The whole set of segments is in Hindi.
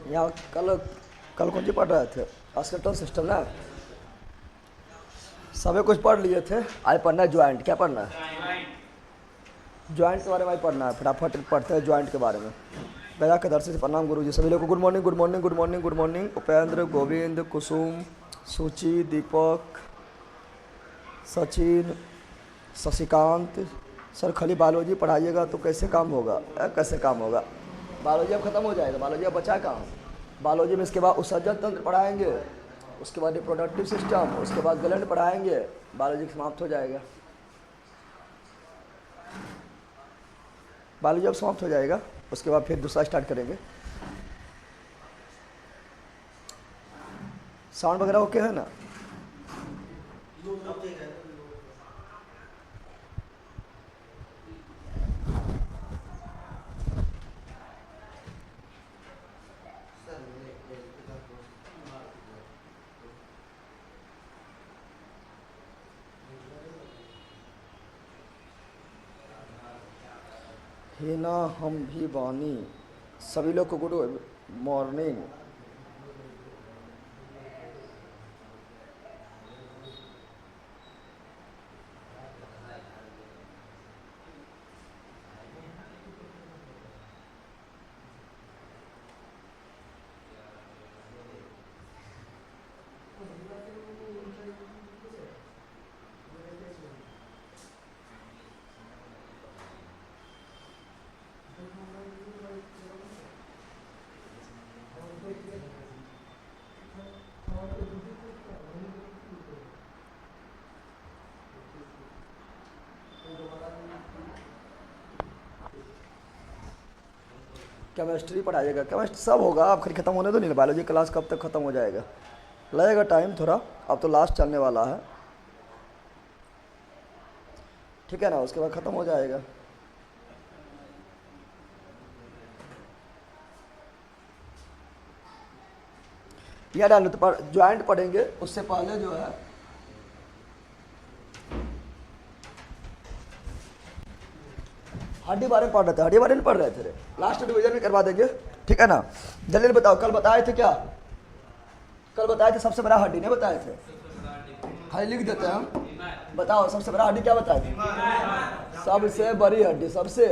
यहाँ कल कल कौन सी पढ़ रहे थे? स्केलेटल सिस्टम ना, सभी कुछ पढ़ लिए थे। आज पढ़ना है ज्वाइंट। क्या पढ़ना है? ज्वाइंट के बारे में आज पढ़ना है। फटाफट पढ़ते हैं ज्वाइंट के बारे में। गया के दर्शी से प्रणाम गुरु जी। सभी लोग को good morning, good morning, good morning, good morning. Upendra, Govind, Kusum, Suchi, Deepak, Sachin, Shashikant. Sir खाली बायोलॉजी पढ़ाइएगा तो कैसे काम होगा? कैसे काम होगा? बायोलॉजी अब खत्म हो जाएगा। बायोलॉजी अब बचा काम। बायोलॉजी में इसके बाद उत्सर्जन तंत्र पढ़ाएंगे, उसके बाद रिप्रोडक्टिव सिस्टम, उसके बाद ग्लैंड पढ़ाएंगे। बायोलॉजी समाप्त हो जाएगा। बायोलॉजी अब समाप्त हो जाएगा, उसके बाद फिर दूसरा स्टार्ट करेंगे। साउंड वगैरह ओके है ना? ही ना हम भी बानी। सभी लोग को गुड मॉर्निंग। केमिस्ट्री पढ़ाइएगा। केमिस्ट्री सब होगा, अब खैर खत्म होने दो नहीं। बायोलॉजी क्लास कब तक खत्म हो जाएगा? लगेगा टाइम थोड़ा, अब तो लास्ट चलने वाला है। ठीक है ना, उसके बाद खत्म हो जाएगा। यह डालो तो ज्वाइंट पढ़ेंगे, उससे पहले जो है हड्डी बारे में पढ़ रहे थे। हड्डी बारे में पढ़ रहे थे, लास्ट डिवीजन में करवा देंगे। ठीक है ना? जल्दी बताओ, कल बताए थे क्या? कल बताए थे सबसे बड़ा हड्डी नहीं बताए थे? खाली लिख देते हैं हम। बताओ सबसे बड़ा हड्डी क्या बताए थे? सबसे बड़ी हड्डी, सबसे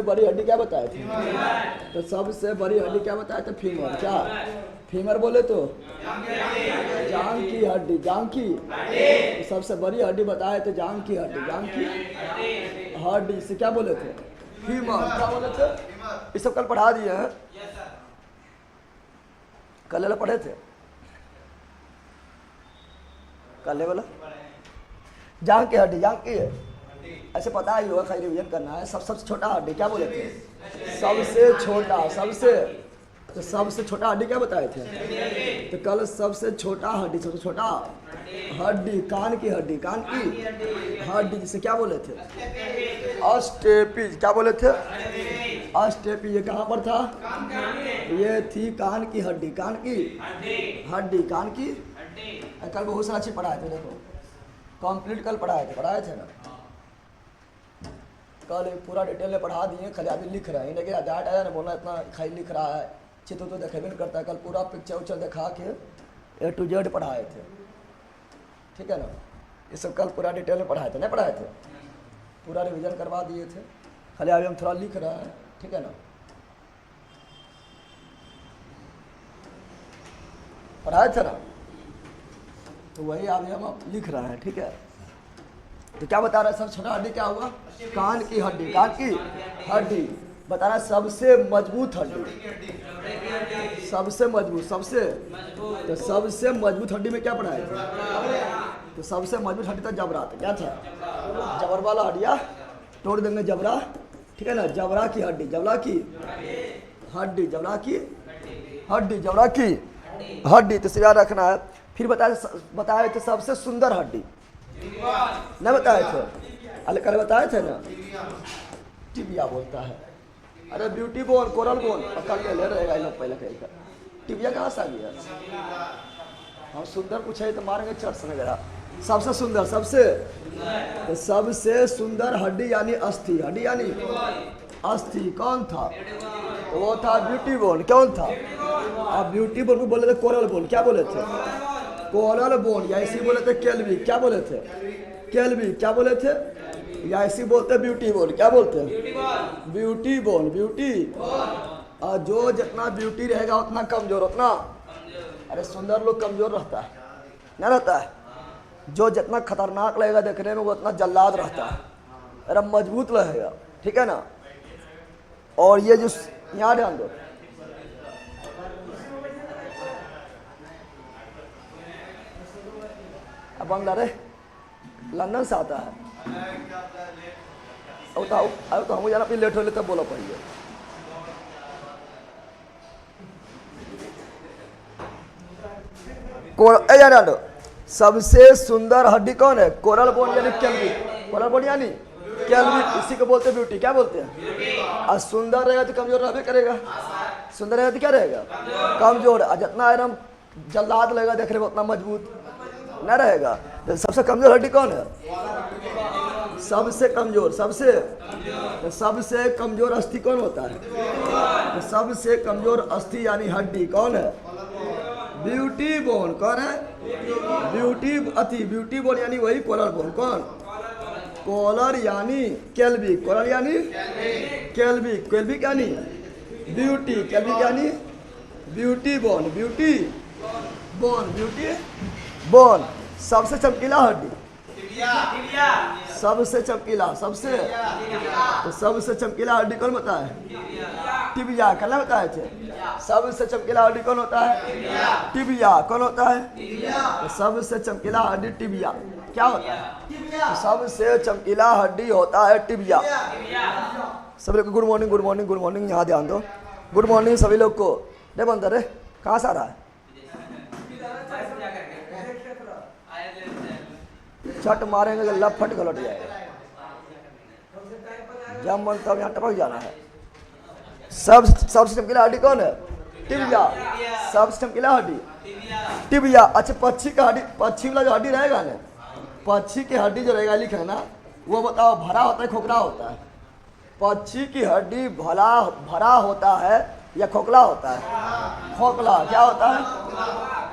बड़ी हड्डी क्या बताए थे? तो सबसे बड़ी हड्डी क्या बताए थे? फीमर। क्या फीमर बोले तो? जांग की हड्डी, जांग की। तो सबसे बड़ी हड्डी बताए थे जांग की हड्डी, जांग की हड्डी से क्या बोले थे? फीमर। क्या बोले थे? ये सब कल पढ़ा दिए हैं। कल वाला पढ़े थे? कल वाला जांग की हड्डी, जांग की है ऐसे पता ही होगा, खाली रिवीजन करना है। सबसे छोटा हड्डी क्या बोले थे? सबसे छोटा, तो सबसे छोटा हड्डी क्या बताए थे? तो कल सबसे छोटा हड्डी, सबसे छोटा हड्डी कान की हड्डी, कान की हड्डी जिसे क्या बोले थे? अस्टेपीज। क्या बोले थे? अस्टेपीज। ये कहाँ पर था? ये थी कान की हड्डी, कान की हड्डी, कान की। कल बहुत सारा चीज पढ़ाए थे, देखो कंप्लीट कल पढ़ाए थे ना। कल पूरा डिटेल में पढ़ा दिए, खाली अभी लिख रहे हैं। लेकिन डाट आया ना, बोलना इतना खाली लिख रहा है, चित्र तो देखे भी नहीं करता है। कल पूरा पिक्चर उच्चर दिखा के A to Z पढ़ाए थे। ठीक है ना? ये सब कल पूरा डिटेल में पढ़ाए थे, नहीं पढ़ाए थे? पूरा रिवीजन करवा दिए थे, खाली अभी हम थोड़ा लिख रहे हैं। ठीक है ना? पढ़ाए थे ना, तो वही अभी हम लिख रहे हैं। ठीक है? तो क्या बता रहा है? सबसे छोटा हड्डी क्या हुआ? कान की हड्डी, कान की हड्डी बता रहा है। सबसे मजबूत हड्डी, सबसे मजबूत, तो सबसे मजबूत हड्डी में क्या पढ़ाया था? तो सबसे मजबूत हड्डी था जबड़ा। था क्या था? जबर वाला हड्डिया तोड़ देंगे, जबड़ा। ठीक है ना? जबड़ा की हड्डी, जबड़ा की हड्डी, जबड़ा की हड्डी, जबड़ा की हड्डी। तो याद रखना है। फिर बताए थे सबसे सुंदर हड्डी, नहीं बताए थे? अरे कल बताए थे ना, टिबिया बोलता है। अरे ब्यूटी बोन, कोरल बोन पक्का ले रहेगा लोग पहले कहेगा। टिबिया कहाँ से आ गया? हम सुंदर पूछे तो मारेंगे चढ़ से गया। सबसे सुंदर, तो सबसे सुंदर हड्डी यानी अस्थि, हड्डी यानी अस्थि। कौन था? तो वो था ब्यूटी बोन। कौन था? अब ब्यूटी बोन को बोले थे कोरल बोन। क्या बोले थे? Coral bone. या इसी बोले थे केल्वी। क्या बोले थे? केल्वी। क्या बोले थे? या इसी बोलते ब्यूटी बोन। क्या बोलते हैं? Beauty bone. ब्यूटी। और जो जितना ब्यूटी रहेगा उतना कमजोर, उतना अरे सुंदर लोग कमजोर रहता है, क्या रहता है? जो जितना खतरनाक लगेगा देखने में वो उतना जल्लाद रहता है, अरे मजबूत रहेगा, ठीक है ना। और ये जो यहाँ ध्यान दो, अब अंदर है लंदन से आता है। अब तो हम जाना लेट हो लेते बोला पड़िए। सबसे सुंदर हड्डी कौन है? कोरल बोन यानी केल्वी। कोरल बोन यानी केल्वी, इसी को बोलते हैं ब्यूटी। क्या बोलते हैं? और सुंदर रहेगा तो कमजोर रहबे करेगा। सुंदर रहेगा तो क्या रहेगा? कमजोर। और जितना एकदम जल्लाद लगेगा देखने में उतना मजबूत न रहेगा। तो सबसे कमजोर हड्डी कौन है? सबसे कमजोर, सबसे कमजोर अस्थि कौन होता है? तो सबसे कमजोर अस्थि यानी हड्डी कौन है? Beauty bone. कौन है? ब्यूटी बोन यानी वही कोरल बोन। कौन? कोलर यानी केल्वी। कोलर यानी केल्वी। केल्वी क्या नहीं? ब्यूटी। केल्वी क्या नहीं? Beauty bone. Beauty bone. सबसे चमकीला हड्डी, सबसे चमकीला, सबसे चमकीला हड्डी कौन होता है? टिबिया। क्या बताया थे? सबसे चमकीला हड्डी कौन होता है? टिबिया। कौन होता है? तो सबसे चमकीला हड्डी टिबिया। क्या होता है? तो सबसे चमकीला हड्डी होता है टिबिया। सभी लोग को good morning, good morning, good morning. यहाँ ध्यान दो, गुड मॉर्निंग सभी लोग को। नहीं बनता रे, कहाँ से आ रहा है? छट मारेंगे तो लपट गलट जाएगा। जब मन तब यहाँ टपक जाना है। सबसे चमकीला हड्डी कौन है? टिबिया। सबसे चमकीला हड्डी टिबिया। अच्छा, पक्षी का हड्डी, पक्षी वाला जो हड्डी रहेगा ना, पक्षी की हड्डी जो रहेगा लिखे ना, वो बताओ भरा होता है खोखला होता है? पक्षी की हड्डी भरा होता है या खोखला होता है? खोखला। क्या होता है?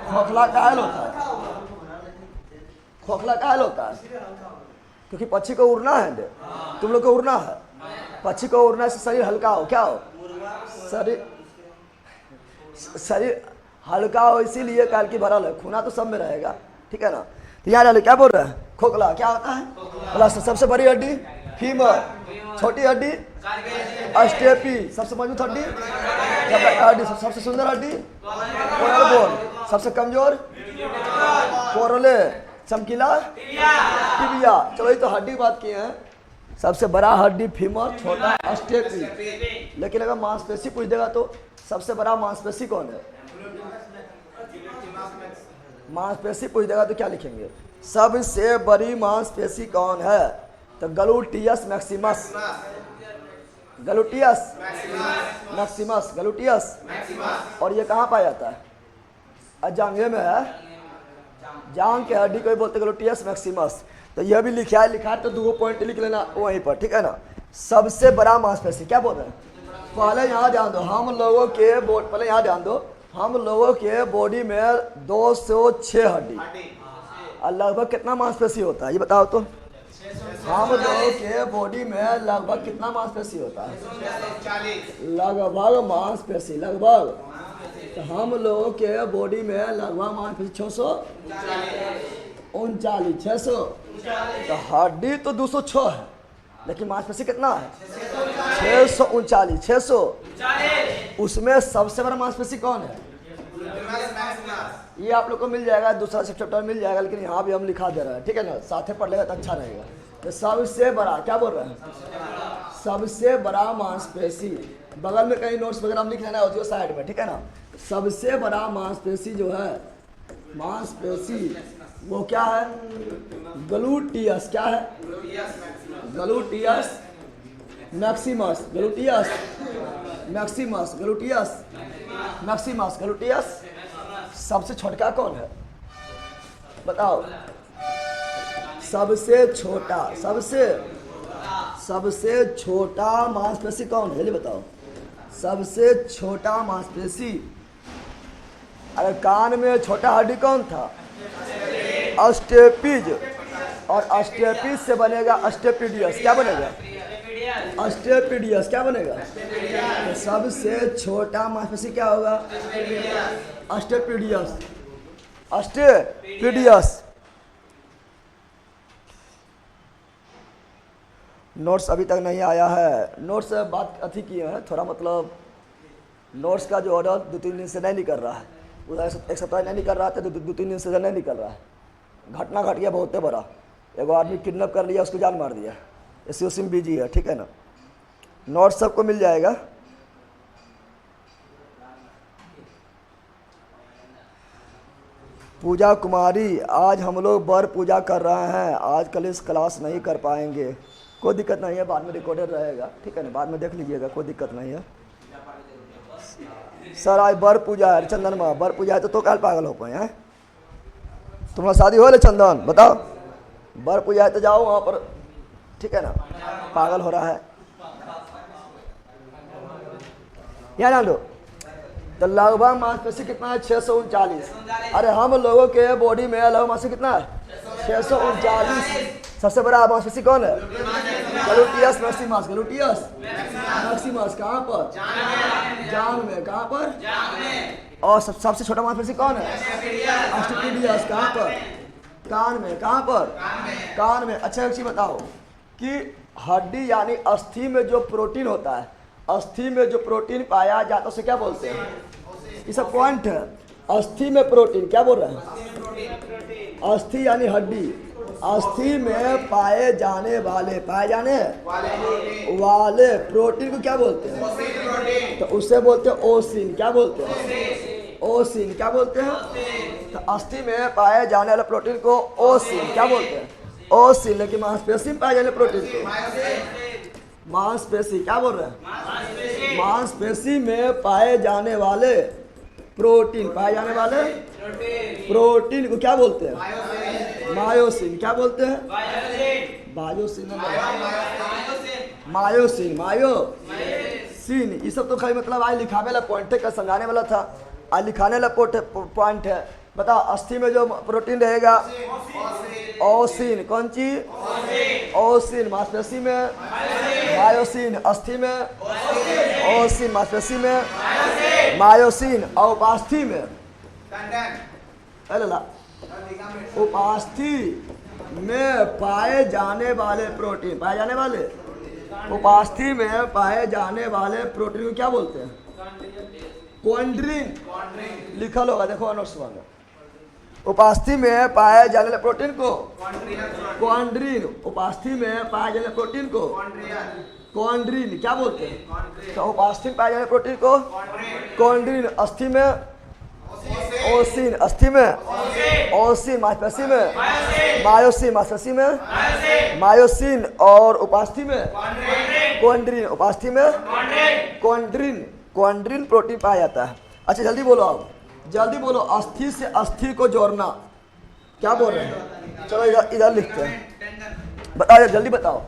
खोखला कायल होता है। खोखला कायल होता है क्योंकि पक्षी को उड़ना है। तुम लोग को उड़ना है, पक्षी को उड़ना से शरीर हल्का हो। क्या हो? शरीर हल्का हो, इसीलिए काल की भरल है। खूना तो सब में रहेगा, ठीक है ना। तो यहाँ डाले क्या बोल रहे हैं? खोखला। क्या होता है? प्लस सबसे बड़ी हड्डी फीमर, छोटी हड्डी स्टेपी, सबसे मजबूत हड्डी, सबसे सुंदर हड्डी कोरल बोन, सबसे कमजोर कोरले, चमकीला टिबिया। चलो ये तो हड्डी बात की है। सबसे बड़ा हड्डी फीमर, छोटा स्टेपी। लेकिन अगर मांसपेशी पूछ देगा तो सबसे बड़ा मांसपेशी कौन है? मांसपेशी पूछ देगा तो क्या लिखेंगे? सबसे बड़ी मांसपेशी कौन है? तो गलूटियस मैक्सिमस। गलूटियस मैक्सिमस, गलूटियस। और ये कहाँ पाया जाता है? जांघे में है। जांघ के हड्डी को बोलते गलूटियस मैक्सिमस। तो यह भी लिखा है तो 2 पॉइंट लिख लेना वहीं पर, ठीक है ना। सबसे बड़ा मांसपेशी क्या बोल रहे हैं? पहले यहाँ ध्यान दो, हम लोगों के बॉडी में 206 हड्डी और लगभग कितना मांसपेशी होता है ये बताओ तो? हम लोगों के बॉडी में लगभग कितना मांसपेशी होता है? लगभग मांसपेशी, लगभग। तो हम लोगों के बॉडी में लगभग मांसपेशी 639, तो हड्डी तो 206 है, लेकिन मांसपेशी कितना है? 639। उसमें सबसे बड़ा मांसपेशी कौन है? ये आप लोग को मिल जाएगा, दूसरा चैप्टर मिल जाएगा, लेकिन यहाँ भी हम लिखा दे रहे हैं, ठीक है ना। साथ में पढ़ लेगा तो अच्छा रहेगा। तो सबसे बड़ा क्या बोल रहे हैं? सबसे बड़ा मांसपेशी। बगल में कहीं नोट्स वगैरह हम लिख लेना ऑडियो साइड में, ठीक है ना। सबसे बड़ा मांसपेशी जो है, मांसपेशी वो क्या है? गलूटियस। क्या है? गलूटियस मैक्सिमस, गलूटियस मैक्सिमस, गलूटियस मैक्सिमस, गलूटियस। सबसे छोटा कौन है बताओ? सबसे छोटा मांसपेशी कौन है ये बताओ? सबसे छोटा मांसपेशी। अरे कान में छोटा हड्डी कौन था? अस्टेपिज। और अस्टेपिज से बनेगा अस्टेपिडियस। क्या बनेगा? अस्टेपिडियस। क्या बनेगा? तो सबसे छोटा मांसपेशी क्या होगा? अस्टेपिडियस। अस्टेपिडियस। नोट्स अभी तक नहीं आया है। नोट्स बात अथी किए हैं थोड़ा, मतलब नोट्स का जो ऑर्डर 2-3 दिन से नहीं निकल रहा है। उधर एक सप्ताह नहीं निकल रहा था, तो 2-3 दिन से नहीं निकल रहा है। घटना घट गया बहुत बड़ा। एगो आदमी किडनैप कर लिया, उसको जान मार दिया। इसी उसी में बिजी है, ठीक है ना। नोट्स सबको मिल जाएगा। पूजा कुमारी, आज हम लोग बर पूजा कर रहे हैं, आज कल इस क्लास नहीं कर पाएंगे। कोई दिक्कत नहीं है, बाद में रिकॉर्डेड रहेगा, ठीक है ना, बाद में देख लीजिएगा, कोई दिक्कत नहीं है। सर आज बर पूजा है चंदन में, बर पूजा है तो कल पागल हो पाए हैं? तुम्हारा शादी हो ले चंदन, बताओ। बर पूजा है तो जाओ वहाँ पर, ठीक है ना, पागल हो रहा है। यहाँ जान लो तो लगभग मांसपेशी कितना है? 639। अरे हम लोगों के बॉडी में लगभग मांसपेशी कितना है? 639। सबसे बड़ा मांसपेशी कौन है? Gluteus Maximus. ग्लूटियस मैक्सिमस कहाँ पर? जान में। कहाँ पर? और सबसे छोटा मांसपेशी कौन है? अस्टेपिडियस। कहाँ पर? कान में। कहाँ पर? कान में। अच्छा एक चीज बताओ कि हड्डी यानी अस्थि में जो प्रोटीन होता है, अस्थि में जो प्रोटीन पाया जाता है उसे क्या बोलते हैं? ये सब पॉइंट है। अस्थि में प्रोटीन, क्या बोल रहे हैं? अस्थि यानी हड्डी। अस्थि में पाए जाने वाले प्रोटीन को क्या बोलते हैं? तो उससे बोलते हैं ओसिन। क्या बोलते हैं? ओसिन। क्या बोलते हैं? तो अस्थि में पाए जाने वाले प्रोटीन को ओसिन क्या बोलते हैं? ओसिन। लेकिन मांसपेशी में पाए जाने प्रोटीन को मांसपेशी। क्या बोल रहे हैं? मांसपेशी में पाए जाने वाले प्रोटीन, पाए जाने वाले प्रोटीन को क्या बोलते हैं? मायोसिन। क्या बोलते हैं? मायोसिन। मायोसिन। मायोसिन। ये सब तो खाली मतलब आज लिखाने वाला पॉइंट है, समझाने वाला था। आज लिखाने वाला पॉइंट है। बताओ अस्थि में जो प्रोटीन रहेगा ओसिन। कौन चीज? ओसिन। मांसपेशी में मायोसिन। अस्थि में ओसिन। मांसपेशी में मायोसिन। और उपास्थि में उपास्थि में पाए जाने वाले प्रोटीन, पाए जाने वाले उपास्थि में पाए जाने वाले प्रोटीन को क्या बोलते हैं? क्वाड्रिन। लिखल होगा, देखो नोट्स में। उपास्थि में पाए जाने वाले प्रोटीन को क्वाड्रिन। उपास्थि में पाए जाने वाले प्रोटीन को क्वाड्रिन क्या बोलते हैं? तो उपास्थि में पाए जाने प्रोटीन को क्वाड्रिन। अस्थि में ओसिन। अस्थि में ओसिन। मांसपेशी में मायोसिन। मांसपेशी में मायोसिन। और उपास्थि में क्वाड्रिन। उपास्थि में क्वाड्रिन। क्वाड्रिन प्रोटीन पाया जाता है। अच्छा जल्दी बोलो, आप जल्दी बोलो। अस्थि से अस्थि को जोड़ना क्या बोल रहे हैं? चलो इधर लिखते हैं, बताओ जल्दी बताओ।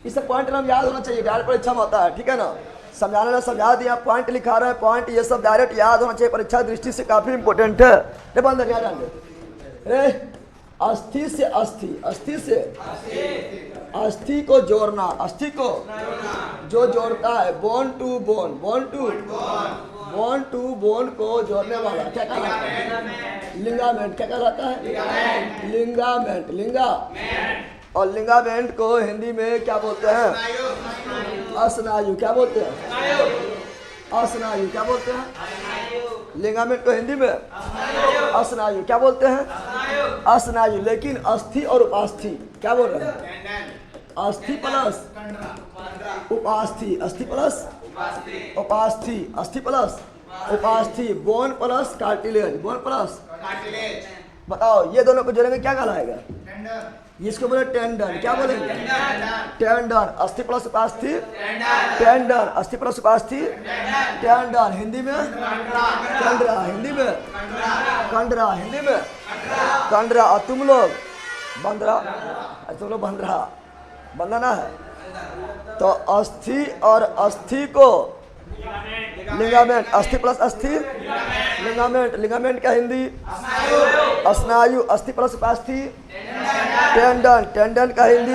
इस सब पॉइंट नाम याद होना चाहिए, डायरेक्ट परीक्षा में होता है, ठीक है ना। समझाने में समझा दिया, पॉइंट लिखा रहे हैं, पॉइंट ये सब डायरेक्ट याद होना चाहिए, परीक्षा दृष्टि से काफी इंपॉर्टेंट है। रे बंदर याद रे, अस्थि से अस्थि, अस्थि से अस्थि को जोड़ना, अस्थि को जो जोड़ता है, bone to bone, bone to bone को जोड़ने वाला क्या कहलाता है? लिंगामेंट। क्या कहलाता है? लिंगामेंट। और लिंगामेंट को हिंदी में क्या बोलते हैं? अस्नायु। क्या बोलते हैं? अस्नायु। क्या बोलते हैं? लिंगामेंट को हिंदी में अस्नायु। क्या बोलते हैं? अस्नायु। लेकिन अस्थि और उपास्थि क्या बोल रहे हैं? अस्थि प्लस उपास्थि, अस्थि प्लस उपास्थि, अस्थि प्लस उपास्थि, bone plus cartilage, bone plus. बताओ ये दोनों को जोड़ेंगे क्या कहलाएगा? इसको बोले टेंडन। क्या बोलेंगे? टेंडन। अस्थि प्लस उपास्थि टेंडन। अस्थि प्लस उपास्थि टेंडन। हिंदी में कंडरा। हिंदी में कंडरा। हिंदी में कंडरा। और तुम लोग बंदरा, तुम लोग बंदरा, बंदना है। तो अस्थि और अस्थि को लिगामेंट, अस्थि प्लस अस्थि लिगामेंट, लिगामेंट क्या हिंदी, स्नायु, अस्थि प्लस अस्थि टेंडन, टेंडन का हिंदी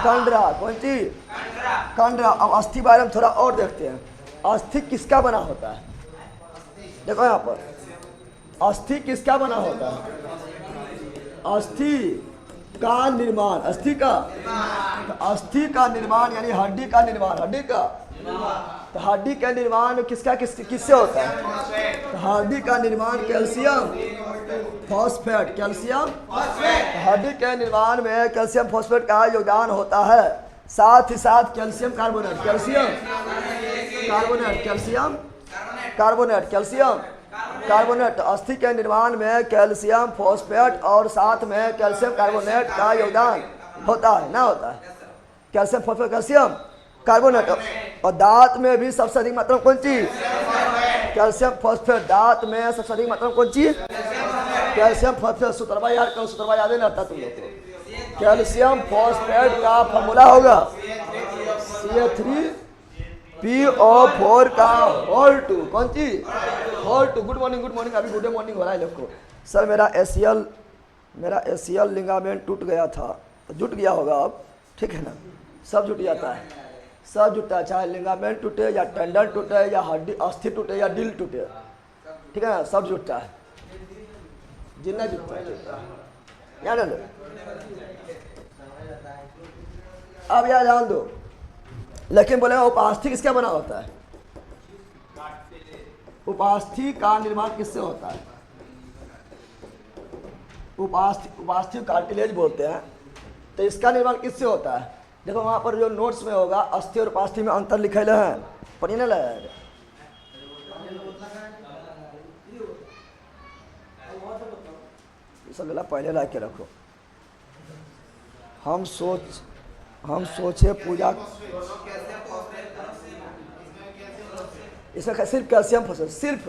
कंडरा, कौन सी कंडरा। अब अस्थि बारे में थोड़ा और देखते हैं, अस्थि किसका बना होता है, देखो यहाँ पर अस्थि किसका बना होता है, अस्थि का निर्माण, अस्थि का, अस्थि का निर्माण यानी हड्डी का निर्माण, हड्डी का, तो हड्डी का निर्माण किसका किससे होता है, तो हड्डी का निर्माण कैल्शियम फॉस्फेट, कैल्शियम हड्डी के निर्माण में कैल्शियम फॉस्फेट का योगदान होता है, साथ ही साथ calcium carbonate, calcium carbonate, calcium carbonate, calcium carbonate, अस्थि के निर्माण में कैल्शियम फॉस्फेट और साथ में कैल्शियम कार्बोनेट का योगदान होता है, ना होता है, कैल्शियम फॉस्फेट कैल्शियम कार्बोनेट। और दांत में भी सबसे अधिक मात्रा में कौन चीज, कैल्शियम फॉस्फेट, दांत में सबसे अधिक मात्रा में कौन चीज, कैल्शियम फॉस्फेट। सूत्रवा याद करो, सूत्रवा याद नहीं रहता तुम लोग को, कैल्शियम फॉस्फेट का फॉर्मूला होगा CH3PO4 का होल 2, कौन सी होल 2। गुड मॉर्निंग, गुड मॉर्निंग, अभी गुड मॉर्निंग हो रहा है लोग को। सर मेरा एशियल लिगामेंट टूट गया था, जुट गया होगा अब, ठीक है ना, सब जुट जाता है, सब जुटता है, चाहे लिगामेंट टूटे या टेंडन टूटे या हड्डी अस्थि टूटे या दिल टूटे, ठीक है ना, सब जुटता है, जितना जुटता है याद लो। अब याद ध्यान दो, लेकिन बोलेगा उपास्थि किसका बना होता है, उपास्थि का निर्माण किससे होता है, उपास्थि कार्टिलेज बोलते हैं, तो इसका निर्माण किससे होता है। देखो वहां पर जो नोट्स में होगा अस्थि और उपास्थि में अंतर लिखे हैं, पढ़ी ना लगे, सब गला पहले ला के रखो। हम सोचे पूजा, इसमें सिर्फ कैल्शियम फॉस्फेट, सिर्फ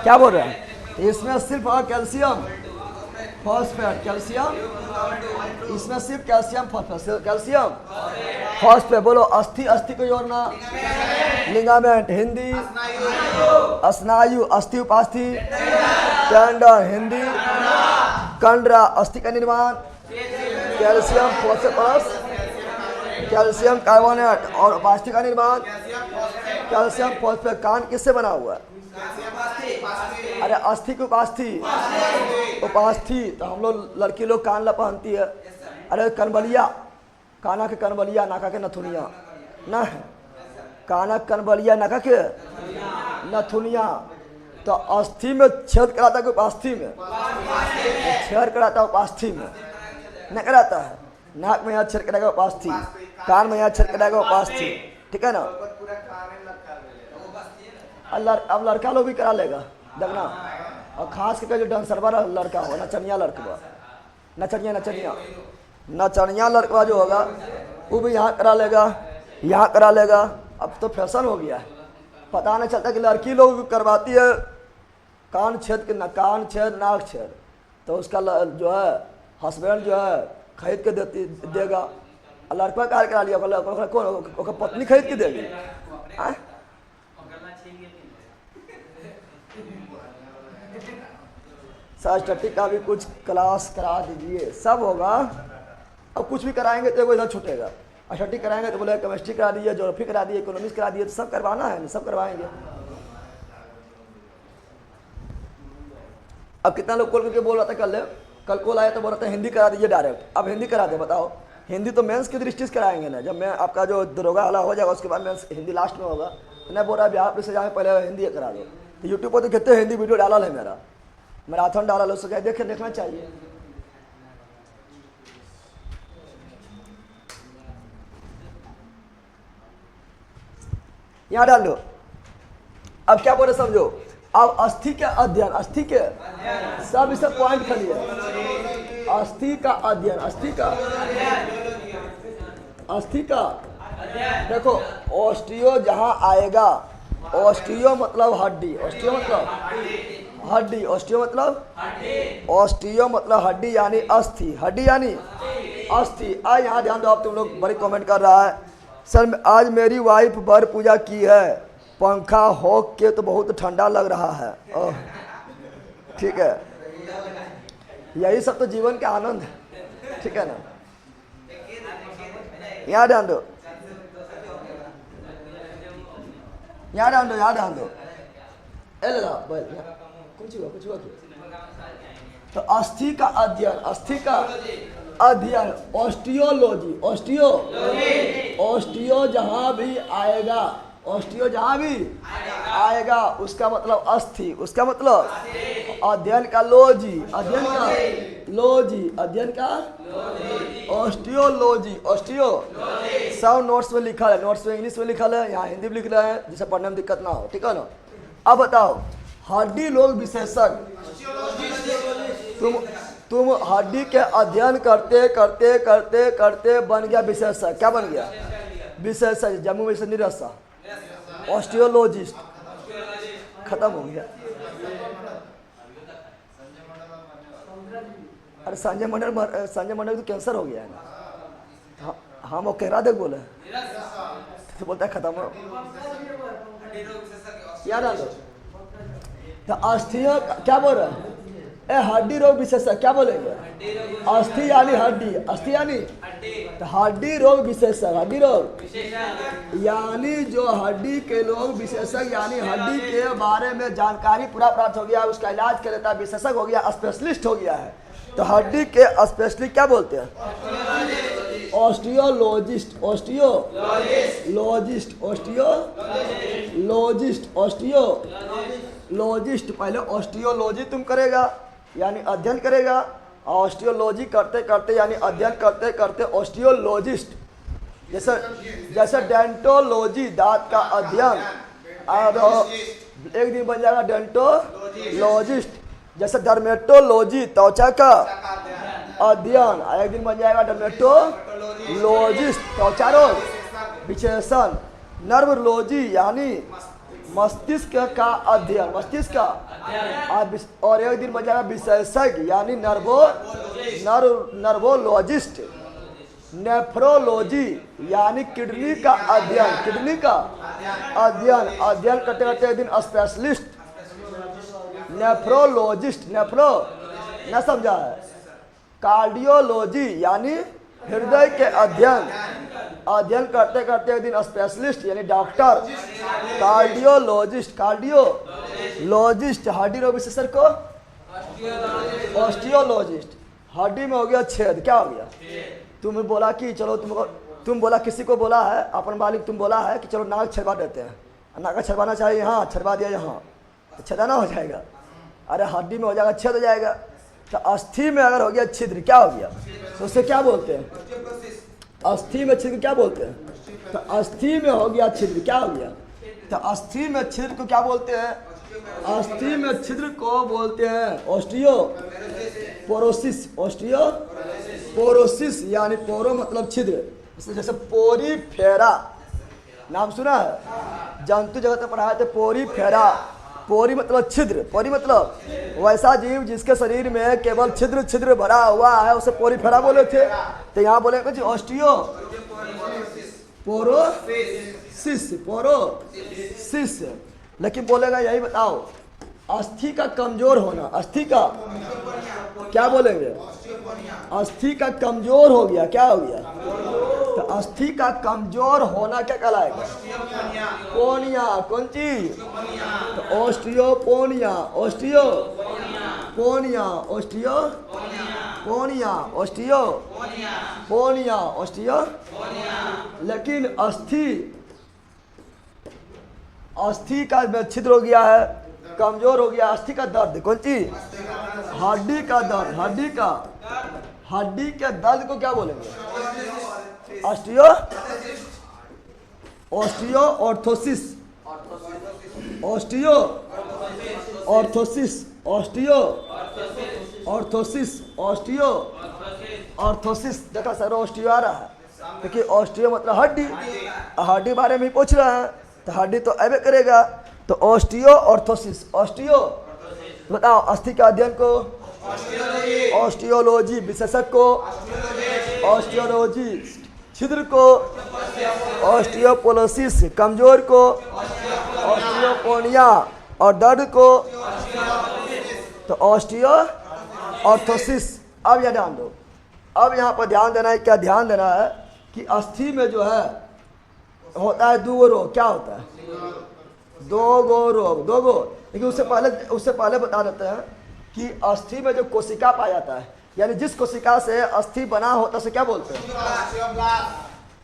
क्या बोल रहे हैं, इसमें सिर्फ कैल्शियम फॉस्फेट, कैल्शियम, इसमें सिर्फ कैल्शियम फॉस्फेट, कैल्शियम फॉस्फेट। बोलो अस्थि, अस्थि को जोड़ना, लिगामेंट हिंदी स्नायु, अस्थि उपास्थि टेंडन हिंदी कंडरा, अस्थि का निर्माण कैल्शियम फॉस्फेट कैल्शियम कार्बोनेट, और उपास्थि का निर्माण कैल्शियम फॉस्फेट। कान किससे बना हुआ है, अरे अस्थि की उपास्थि, तो हम लोग लड़की लोग कान ला पहनती है, अरे कनबलिया, काना के कनबलिया, नाका के नथुनिया, ना काना कनबलिया, नाका के नथुनिया, तो अस्थि में छेद कराता है, उपास्थि में छेद कराता है, उपास्थि में न कराता है, नाक में यहाँ छेद कराएगा उपास्थि, कान में यहाँ छेद कराएगा उपास्थि, ठीक है ना। अब लड़का लोग भी करा लेगा देखना, और खास करके जो डांसरवा लड़का हो, नचनिया लड़कवा, नचनिया लड़कवा जो होगा वो भी यहाँ करा लेगा, यहाँ करा लेगा। अब तो फैशन हो गया है, पता नहीं चलता कि लड़की लोग करवाती है कान छेद के, कान छेद नाक छेद, तो उसका जो है हस्बैंड जो है खरीद के देगा, और लड़का कार्य करा लिया, कौन पत्नी खरीद के देगी। स्टैटिक का भी कुछ क्लास करा दीजिए, सब होगा। अब कुछ भी कराएंगे तो वो इधर छूटेगा, स्टैटिक कराएंगे तो बोले केमिस्ट्री करा दीजिए, ज्योग्राफी करा दीजिए, इकोनॉमिक्स करा दीजिए, तो सब करवाना है, सब करवाएंगे। अब कितना लोग कॉल करके बोल रहा था, कल कॉल आया तो बोल रहा था हिंदी करा दीजिए डायरेक्ट, अब हिंदी करा दे, बताओ हिंदी तो मेंस की दृष्टि से कराएंगे ना, जब मैं आपका जो दरोगा वाला हो जाएगा उसके बाद मेंस हिंदी लास्ट में होगा, तो मैं बोल रहा बिहार पुलिस से जाए पहले हिंदी करा दो। तो यूट्यूब पर तो कितने हिंदी वीडियो डाला है, मेरा मैराथन डाला लो, उसको देखना चाहिए। यहाँ डाल लो। अब क्या बोले समझो, अब अस्थि के अध्ययन, अस्थि के सब इसे पॉइंट करिए, अस्थि का अध्ययन, अस्थि का देखो, ऑस्टियो जहां आएगा, ऑस्टियो मतलब हड्डी, ऑस्टियो मतलब हड्डी यानी अस्थि, हड्डी यानी अस्थि। यहाँ ध्यान दो, आप तुम लोग बड़ी कमेंट कर रहा है सर आज मेरी वाइफ बर पूजा की है, पंखा होक के तो बहुत ठंडा लग रहा है। ओह ठीक है, यही सब तो जीवन का आनंद है, ठीक है ना। यहाँ ध्यान दो, यहाँ ध्यान दो, यहाँ ध्यान दो। कुछ हुआ तो अस्थि का अध्ययन, अस्थि का अध्ययन, ऑस्टियोलॉजी, ऑस्टियो जहां भी आएगा, ऑस्टियो जहां भी आएगा उसका मतलब अस्थि, उसका मतलब अध्ययन का लॉजी, अध्ययन का लॉजी, अध्ययन का ऑस्टियोलॉजी, ऑस्टियो सब नोट्स में लिखा है, नोट्स में इंग्लिश में लिखा है, यहाँ हिंदी में लिख रहे हैं जिसे पढ़ने में दिक्कत ना हो, ठीक है ना। अब बताओ हड्डी रोग विशेषज्ञ, तुम हड्डी के अध्ययन करते करते करते करते बन गया विशेषज्ञ, क्या बन गया विशेषज्ञ, जम्मू में से निरसा, ऑस्टियोलॉजिस्ट, खत्म हो गया। अरे संजय मंडल तो कैंसर हो गया है ना। हाँ वो कह रहा देख बोले तो बोलता है खत्म हो। याद आ तो अस्थि क्या बोल रहा है, हड्डी रोग विशेषज्ञ क्या बोलेंगे, अस्थि यानी हड्डी, अस्थि यानी तो हड्डी रोग विशेषज्ञ, हड्डी रोग यानी जो हड्डी के लोग विशेषज्ञ यानी हड्डी के बारे में जानकारी पूरा प्राप्त हो गया, उसका इलाज कर देता है, विशेषज्ञ हो गया, स्पेशलिस्ट हो गया है। तो हड्डी के स्पेशलिस्ट क्या बोलते हैं, ऑस्टियोलॉजिस्ट, ऑस्टियोलॉजिस्ट, ऑस्टियोलॉजिस्ट, ऑस्टियोलॉजिस्ट। पहले ऑस्टियोलॉजी तुम करेगा यानी अध्ययन करेगा, ऑस्टियोलॉजी करते करते यानी अध्ययन करते करते ऑस्टियोलॉजिस्ट। जैसे डेंटोलॉजी दांत का अध्ययन, और एक दिन बन जाएगा डेंटोलॉजिस्ट। जैसे डर्मेटोलॉजी त्वचा का अध्ययन, एक दिन बन जाएगा डर्मेटोलॉजिस्ट, त्वचा रोग विशेषण। नर्वोलॉजी यानी मस्तिष्क का अध्ययन, मस्तिष्क का, और एक दिन बन जाएगा विशेषज्ञ यानी नर्वोलॉजिस्ट। नेफ्रोलॉजी यानी किडनी का अध्ययन, किडनी का अध्ययन, अध्ययन करते करते एक दिन स्पेशलिस्ट, नेफ्रोलॉजिस्ट, नेफ्रो न समझा है। कार्डियोलॉजी यानी हृदय के अध्ययन, अध्ययन करते करते एक दिन स्पेशलिस्ट यानी डॉक्टर। कार्डियोलॉजिस्ट, कार्डियोलॉजिस्ट हड्डी रोग विशेषज्ञ को ऑस्टियोलॉजिस्ट। हड्डी में हो गया छेद, क्या हो गया, तुम बोला कि चलो तुम बोला किसी को बोला है, अपन मालिक तुम बोला है कि चलो नाक छेदवा देते हैं, नाक छेदवाना चाहिए, यहाँ छेदवा दिया, यहाँ तो छेदाना हो जाएगा। अरे हड्डी में हो जाएगा छेद हो जाएगा। तो अस्थि में अगर हो गया छिद्र, क्या हो गया, तो उसे क्या बोलते हैं, अस्थि में छिद्र क्या बोलते हैं, तो अस्थि में हो गया छिद्र, क्या हो गया, तो अस्थि में छिद्र को क्या बोलते हैं, अस्थि में छिद्र को बोलते हैं ऑस्टियोपोरोसिस, ऑस्टियोपोरोसिस यानी पोरो मतलब छिद्र, जैसे पोरीफेरा नाम सुना है, जंतु जगत में पढ़ाए थे पोरीफेरा, पोरी मतलब छिद्र, पोरी मतलब वैसा जीव जिसके शरीर में केवल छिद्र छिद्र भरा हुआ है उसे पोरीफेरा बोले थे। तो यहाँ बोले कुछ ऑस्टियोपोरोसिस, पोरोसिस। लेकिन बोलेगा यही बताओ अस्थि का कमजोर होना, अस्थि का क्या बोलेंगे, अस्थि का कमजोर हो गया, क्या हो गया, तो अस्थि का कमजोर होना क्या कहलाएगा, पोनिया, कौन चीज, तो ऑस्टियोपोनिया, ऑस्टियोपोनिया, ऑस्टियोपोनिया, ऑस्टियोपोनिया, ऑस्टियो। लेकिन अस्थि का छिद्र हो गया है, कमजोर हो गया, अस्थि का दर्द, कौन चीज, हड्डी का दर्द, हड्डी के दर्द को क्या बोलेंगे, ऑस्टियोऑर्थोसिस, ऑस्टियोऑर्थोसिस, ऑस्टियोऑर्थोसिस। देखा सर ऑस्टियो आ रहा है, देखिए ऑस्टियो मतलब हड्डी, हड्डी बारे में पूछ रहा है तो हड्डी तो ऐसे करेगा। तो ऑस्टियोऑर्थोसिस, ऑस्टियो बताओ अस्थि का अध्ययन को ऑस्टियोलॉजी, विशेषज्ञ को ऑस्टियोलॉजिस्ट, छिद्र को ऑस्टियोपोरोसिस, कमजोर को ऑस्टियोपोनिया, और दर्द को तो ऑस्टियो ऑर्थोसिस। अब यह ध्यान दो, अब यहाँ पर ध्यान देना है, क्या ध्यान देना है कि अस्थि में जो है होता है दो रोग। क्या होता है? दो गो रोग, दो गो। लेकिन उससे पहले बता देते हैं कि अस्थि में जो कोशिका पाया जाता है, यानी जिस कोशिका से अस्थि बना होता है उसे क्या बोलते हैं?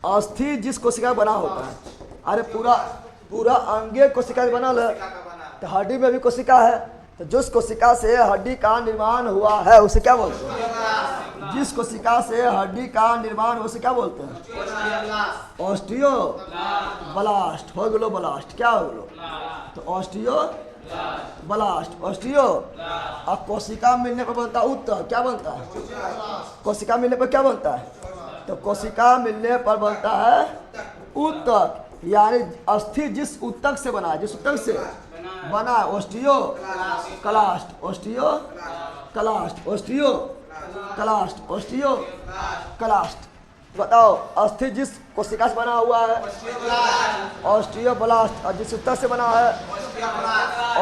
अस्थि जिस कोशिका बना होता है, अरे पूरा अंगे कोशिका से बना है, तो हड्डी में भी कोशिका है, तो जिस कोशिका से हड्डी का निर्माण हुआ है उसे क्या बोलते हैं? जिस कोशिका से हड्डी का निर्माण हुआ उसे क्या बोलते हैं? Osteo blast. हो गलो ब्लास्ट, क्या हो गलो? तो ऑस्टियो ब्लास्ट, ऑस्टियो। अब कोशिका मिलने पर बनता है उत्तक। क्या बनता है? कोशिका मिलने पर क्या बनता है? तो कोशिका मिलने पर बनता है उत्तक, यानी अस्थि जिस उत्तक से बना है, जिस उत्तक से बना है, ऑस्टियो क्लास्ट, ऑस्टियो क्लास्ट, ऑस्टियो क्लास्ट, ऑस्टियो क्लास्ट। बताओ, अस्थि जिस कोशिका से बना हुआ है ऑस्टियो ब्लास्ट, और जिस उत्तक से बना है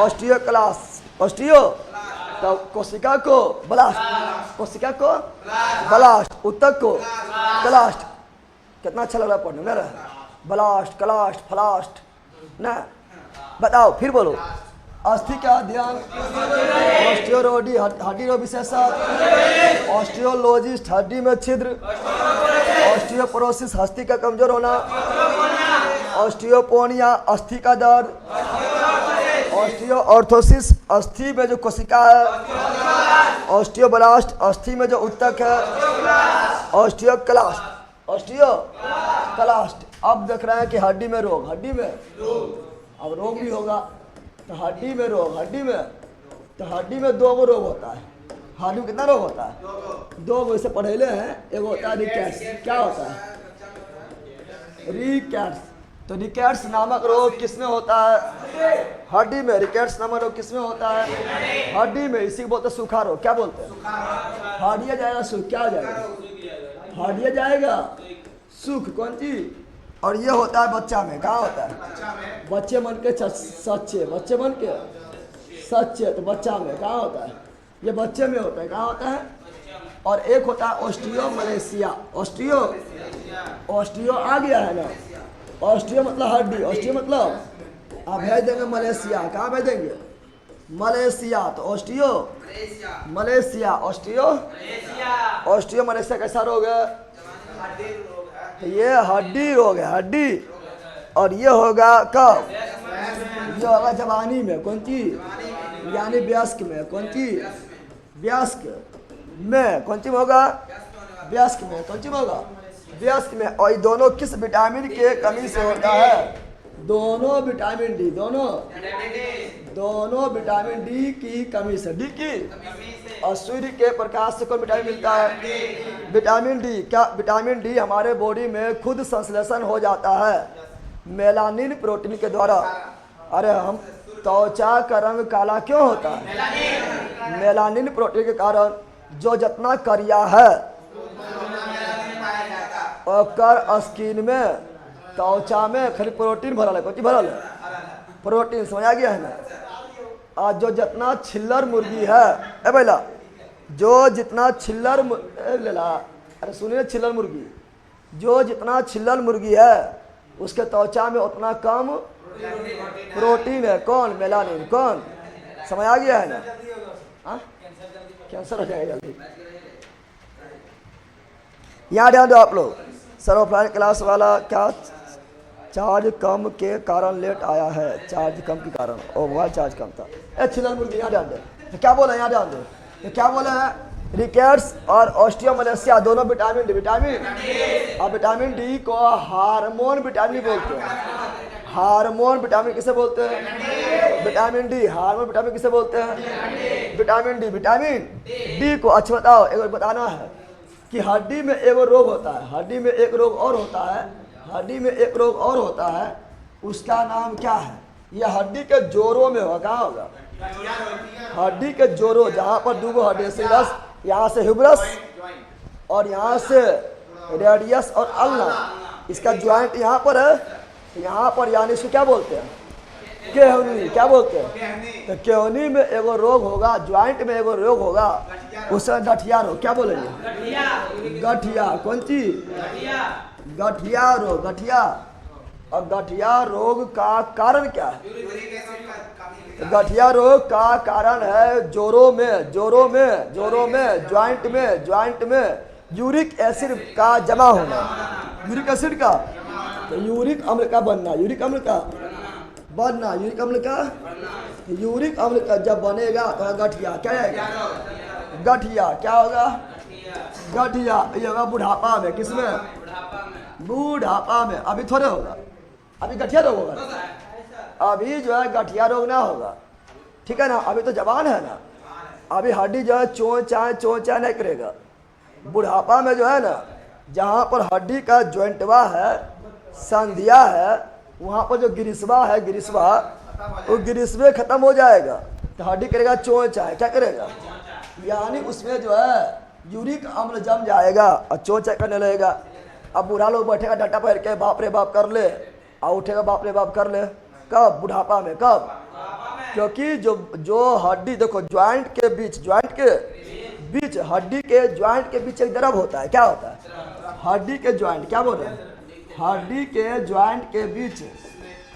ऑस्टियो क्लास्ट, ऑस्टियो। तो कोशिका को ब्लास्ट, कोशिका को ब्लास्ट, उत्तक को क्लास्ट। कितना अच्छा लग रहा है पढ़ने में, ब्लास्ट, क्लास्ट, फ्लास्ट ना। बताओ फिर बोलो, अस्थि का अध्ययन, ऑस्टियोरोडी हड्डी रोग विशेषज्ञ, ऑस्टियोलॉजिस्ट हड्डी में छिद्र, ऑस्टियोपोरोसिस अस्थि का कमजोर होना, ऑस्टियोपोनिया अस्थि का दर्द, ऑस्टियोऑर्थोसिस अस्थि में जो कोशिका है, ऑस्टियोब्लास्ट अस्थि में जो उत्तक है, ऑस्टियोक्लास्ट, ऑस्टियोक्लास्ट। अब देख रहे हैं कि हड्डी में रोग, हड्डी में अब रोग भी होगा, तो हड्डी में रोग, हड्डी में, तो हड्डी में दो गो रोग होता है। हड्डी में कितना रोग होता है? दो गो। इसे पढ़ेले हैं, एक होता है रिकेट्स। क्या होता है? रिकेट्स। तो रिकेट्स नामक रोग किसमें होता है? हड्डी में। रिकेट्स नामक रोग किसमें होता है? हड्डी में। इसी को बोलते हैं सूखा रोग। क्या बोलते हैं? हड्डिया जाएगा सूख, क्या हो जाएगा? हड्डिया जाएगा सूख, कौन चीज? और ये होता है बच्चा में। कहाँ होता है? बच्चे मन के सच्चे, बच्चे मन के सच्चे, तो बच्चा में कहाँ होता है? ये बच्चे में होता है। कहाँ होता है? और एक होता है ऑस्टियो मलेशिया, ऑस्टियो, ऑस्टियो आ गया है ना, ऑस्टियो मतलब हड्डी, ऑस्टियो मतलब आप भेज देंगे मलेशिया। कहाँ भेजेंगे? मलेशिया। तो osteo Malaysia, osteo, osteo Malaysia कैसा रोग है? तो ये हड्डी रोग है, हड्डी। और ये होगा कब? ये होगा जवानी में। कौन चीज? यानी वयस्क में। कौन चीज? वयस्क में। कौन चीज होगा? वयस्क में। कौन चीज होगा? वयस्क में। और ये दोनों किस विटामिन के कमी से होता है? दोनों विटामिन डी, दोनों विटामिन डी की कमी से। डी की, और सूर्य के प्रकाश से कौन विटामिन मिलता है? Vitamin D. क्या विटामिन डी हमारे बॉडी में खुद संश्लेषण हो जाता है मेलानिन प्रोटीन के द्वारा। अरे हम त्वचा का रंग काला क्यों होता है? मेलानिन प्रोटीन के कारण। जो जितना करिया है और स्किन में, त्वचा में खाली प्रोटीन भरल है। कौन भरल है? प्रोटीन। समझ आ गया है ना? और जो जितना छिल्लर मुर्गी है, ए भैया, जो जितना छिल्लर लेला, अरे सुनिए, छिल्लर मुर्गी, जो जितना छिल्लर मुर्गी है उसके त्वचा में उतना कम प्रोटीन है। कौन? मेलानिन। कौन? समझ आ गया है ना? हाँ, कैंसर हो जाएगा जल्दी। यहाँ ध्यान दो आप लोग, सर ऑफलाइन क्लास वाला क्या चार्ज कम के कारण लेट आया है? चार्ज कम के कारण, और मोबाइल चार्ज कम था। ए छिल्लर मुर्गी, यहाँ ध्यान दे। तो क्या बोला? यहाँ ध्यान दो, तो क्या बोला है? रिकेट्स और ऑस्टियोमलेशिया दोनों विटामिन डी, विटामिन, और विटामिन डी को हार्मोन विटामिन बोलते हैं। हार्मोन विटामिन किसे बोलते हैं? Vitamin D. हार्मोन विटामिन किसे बोलते हैं? Vitamin D. विटामिन डी को, अच्छा बताओ, एक बार बताना है कि हड्डी में एक रोग होता है, हड्डी में एक रोग और होता है, हड्डी में एक रोग और होता है, उसका नाम क्या है? यह हड्डी के जोड़ों में होगा। कहाँ होगा? हड्डी के जोड़ों, जहाँ पर दूगो हड्डी से, यहाँ से ह्यूमरस और यहाँ से रेडियस और अल्ना, इसका ज्वाइंट यहाँ पर है, यहाँ पर, यानी इसको क्या बोलते हैं, केहनी, क्या बोलते हैं, तो केहनी में एगो रोग होगा, ज्वाइंट में एगो रोग होगा, उसे गठिया रोग क्या बोलेंगे, गठिया, कौन चीज, गठिया रोग, गठिया। और गठिया रोग का कारण क्या है, गठिया रोग का कारण है जोड़ों में, जोड़ों में, जोड़ों में, ज्वाइंट में यूरिक एसिड का जमा होना, यूरिक एसिड का, तो यूरिक अम्ल का बनना, यूरिक अम्ल का बनना, यूरिक अम्ल का, यूरिक अम्ल का जब बनेगा तो गठिया क्या आएगा, गठिया क्या होगा, गठिया ये होगा बुढ़ापा में, किसमें, बुढ़ापा में। अभी थोड़े होगा, अभी गठिया रोग होगा, अभी जो है गठिया रोग ना होगा, ठीक है ना, अभी तो जवान है ना, अभी हड्डी जो है चों चाय नहीं करेगा। बुढ़ापा में जो है ना, जहाँ पर हड्डी का ज्वाइंटवा है, संधिया है, वहाँ पर जो गिरिस्वा है, गिरिस्वा, वो गिरिस्वे खत्म हो जाएगा तो हड्डी करेगा चों चाय, क्या करेगा, यानी उसमें जो है यूरिक अम्ल जम जाएगा और चों चाय करने लगेगा। अब बूढ़ा लोग बैठेगा डंडा पकड़ के बाप रे बाप कर ले, और उठेगा बाप रे बाप कर ले, कब, बुढ़ापा में, कब, क्योंकि जो हड्डी देखो, ज्वाइंट के बीच, ज्वाइंट के बीच, हड्डी के ज्वाइंट के बीच एक द्रव होता है, क्या होता है, हड्डी के ज्वाइंट, क्या बोल रहे हैं, हड्डी के ज्वाइंट के बीच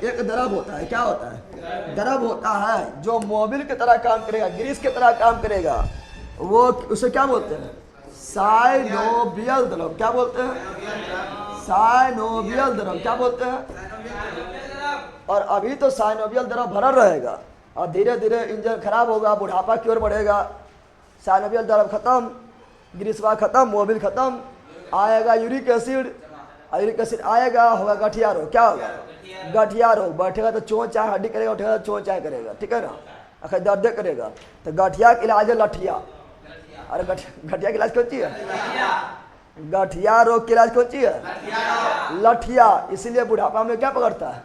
एक द्रव होता है, क्या होता है, द्रव होता है जो मोबिल की तरह काम करेगा, ग्रीस की तरह काम करेगा, वो उसे क्या बोलते हैं, साइनोवियल द्रव, क्या बोलते हैं, साइनोवियल द्रव, क्या बोलते हैं। और अभी तो साइनोवियल द्रव भरा रहेगा और धीरे धीरे इंजन खराब होगा, बुढ़ापा की ओर बढ़ेगा, साइनोवियल द्रव खत्म, ग्रीसवा खत्म, मोबिल खत्म, आएगा यूरिक एसिड, यूरिक एसिड आएगा, होगा गठिया रोग, क्या होगा, गठिया रोग, बैठेगा तो चों चाय हड्डी करेगा, उठेगा तो चों चाय करेगा, ठीक है ना, आखिर दर्द करेगा, तो गठिया का इलाज है लठिया। अरे गठिया का इलाज कौन ची है, गठिया रोग के इलाज कौन ची है, लठिया। इसीलिए बुढ़ापा में क्या पकड़ता है,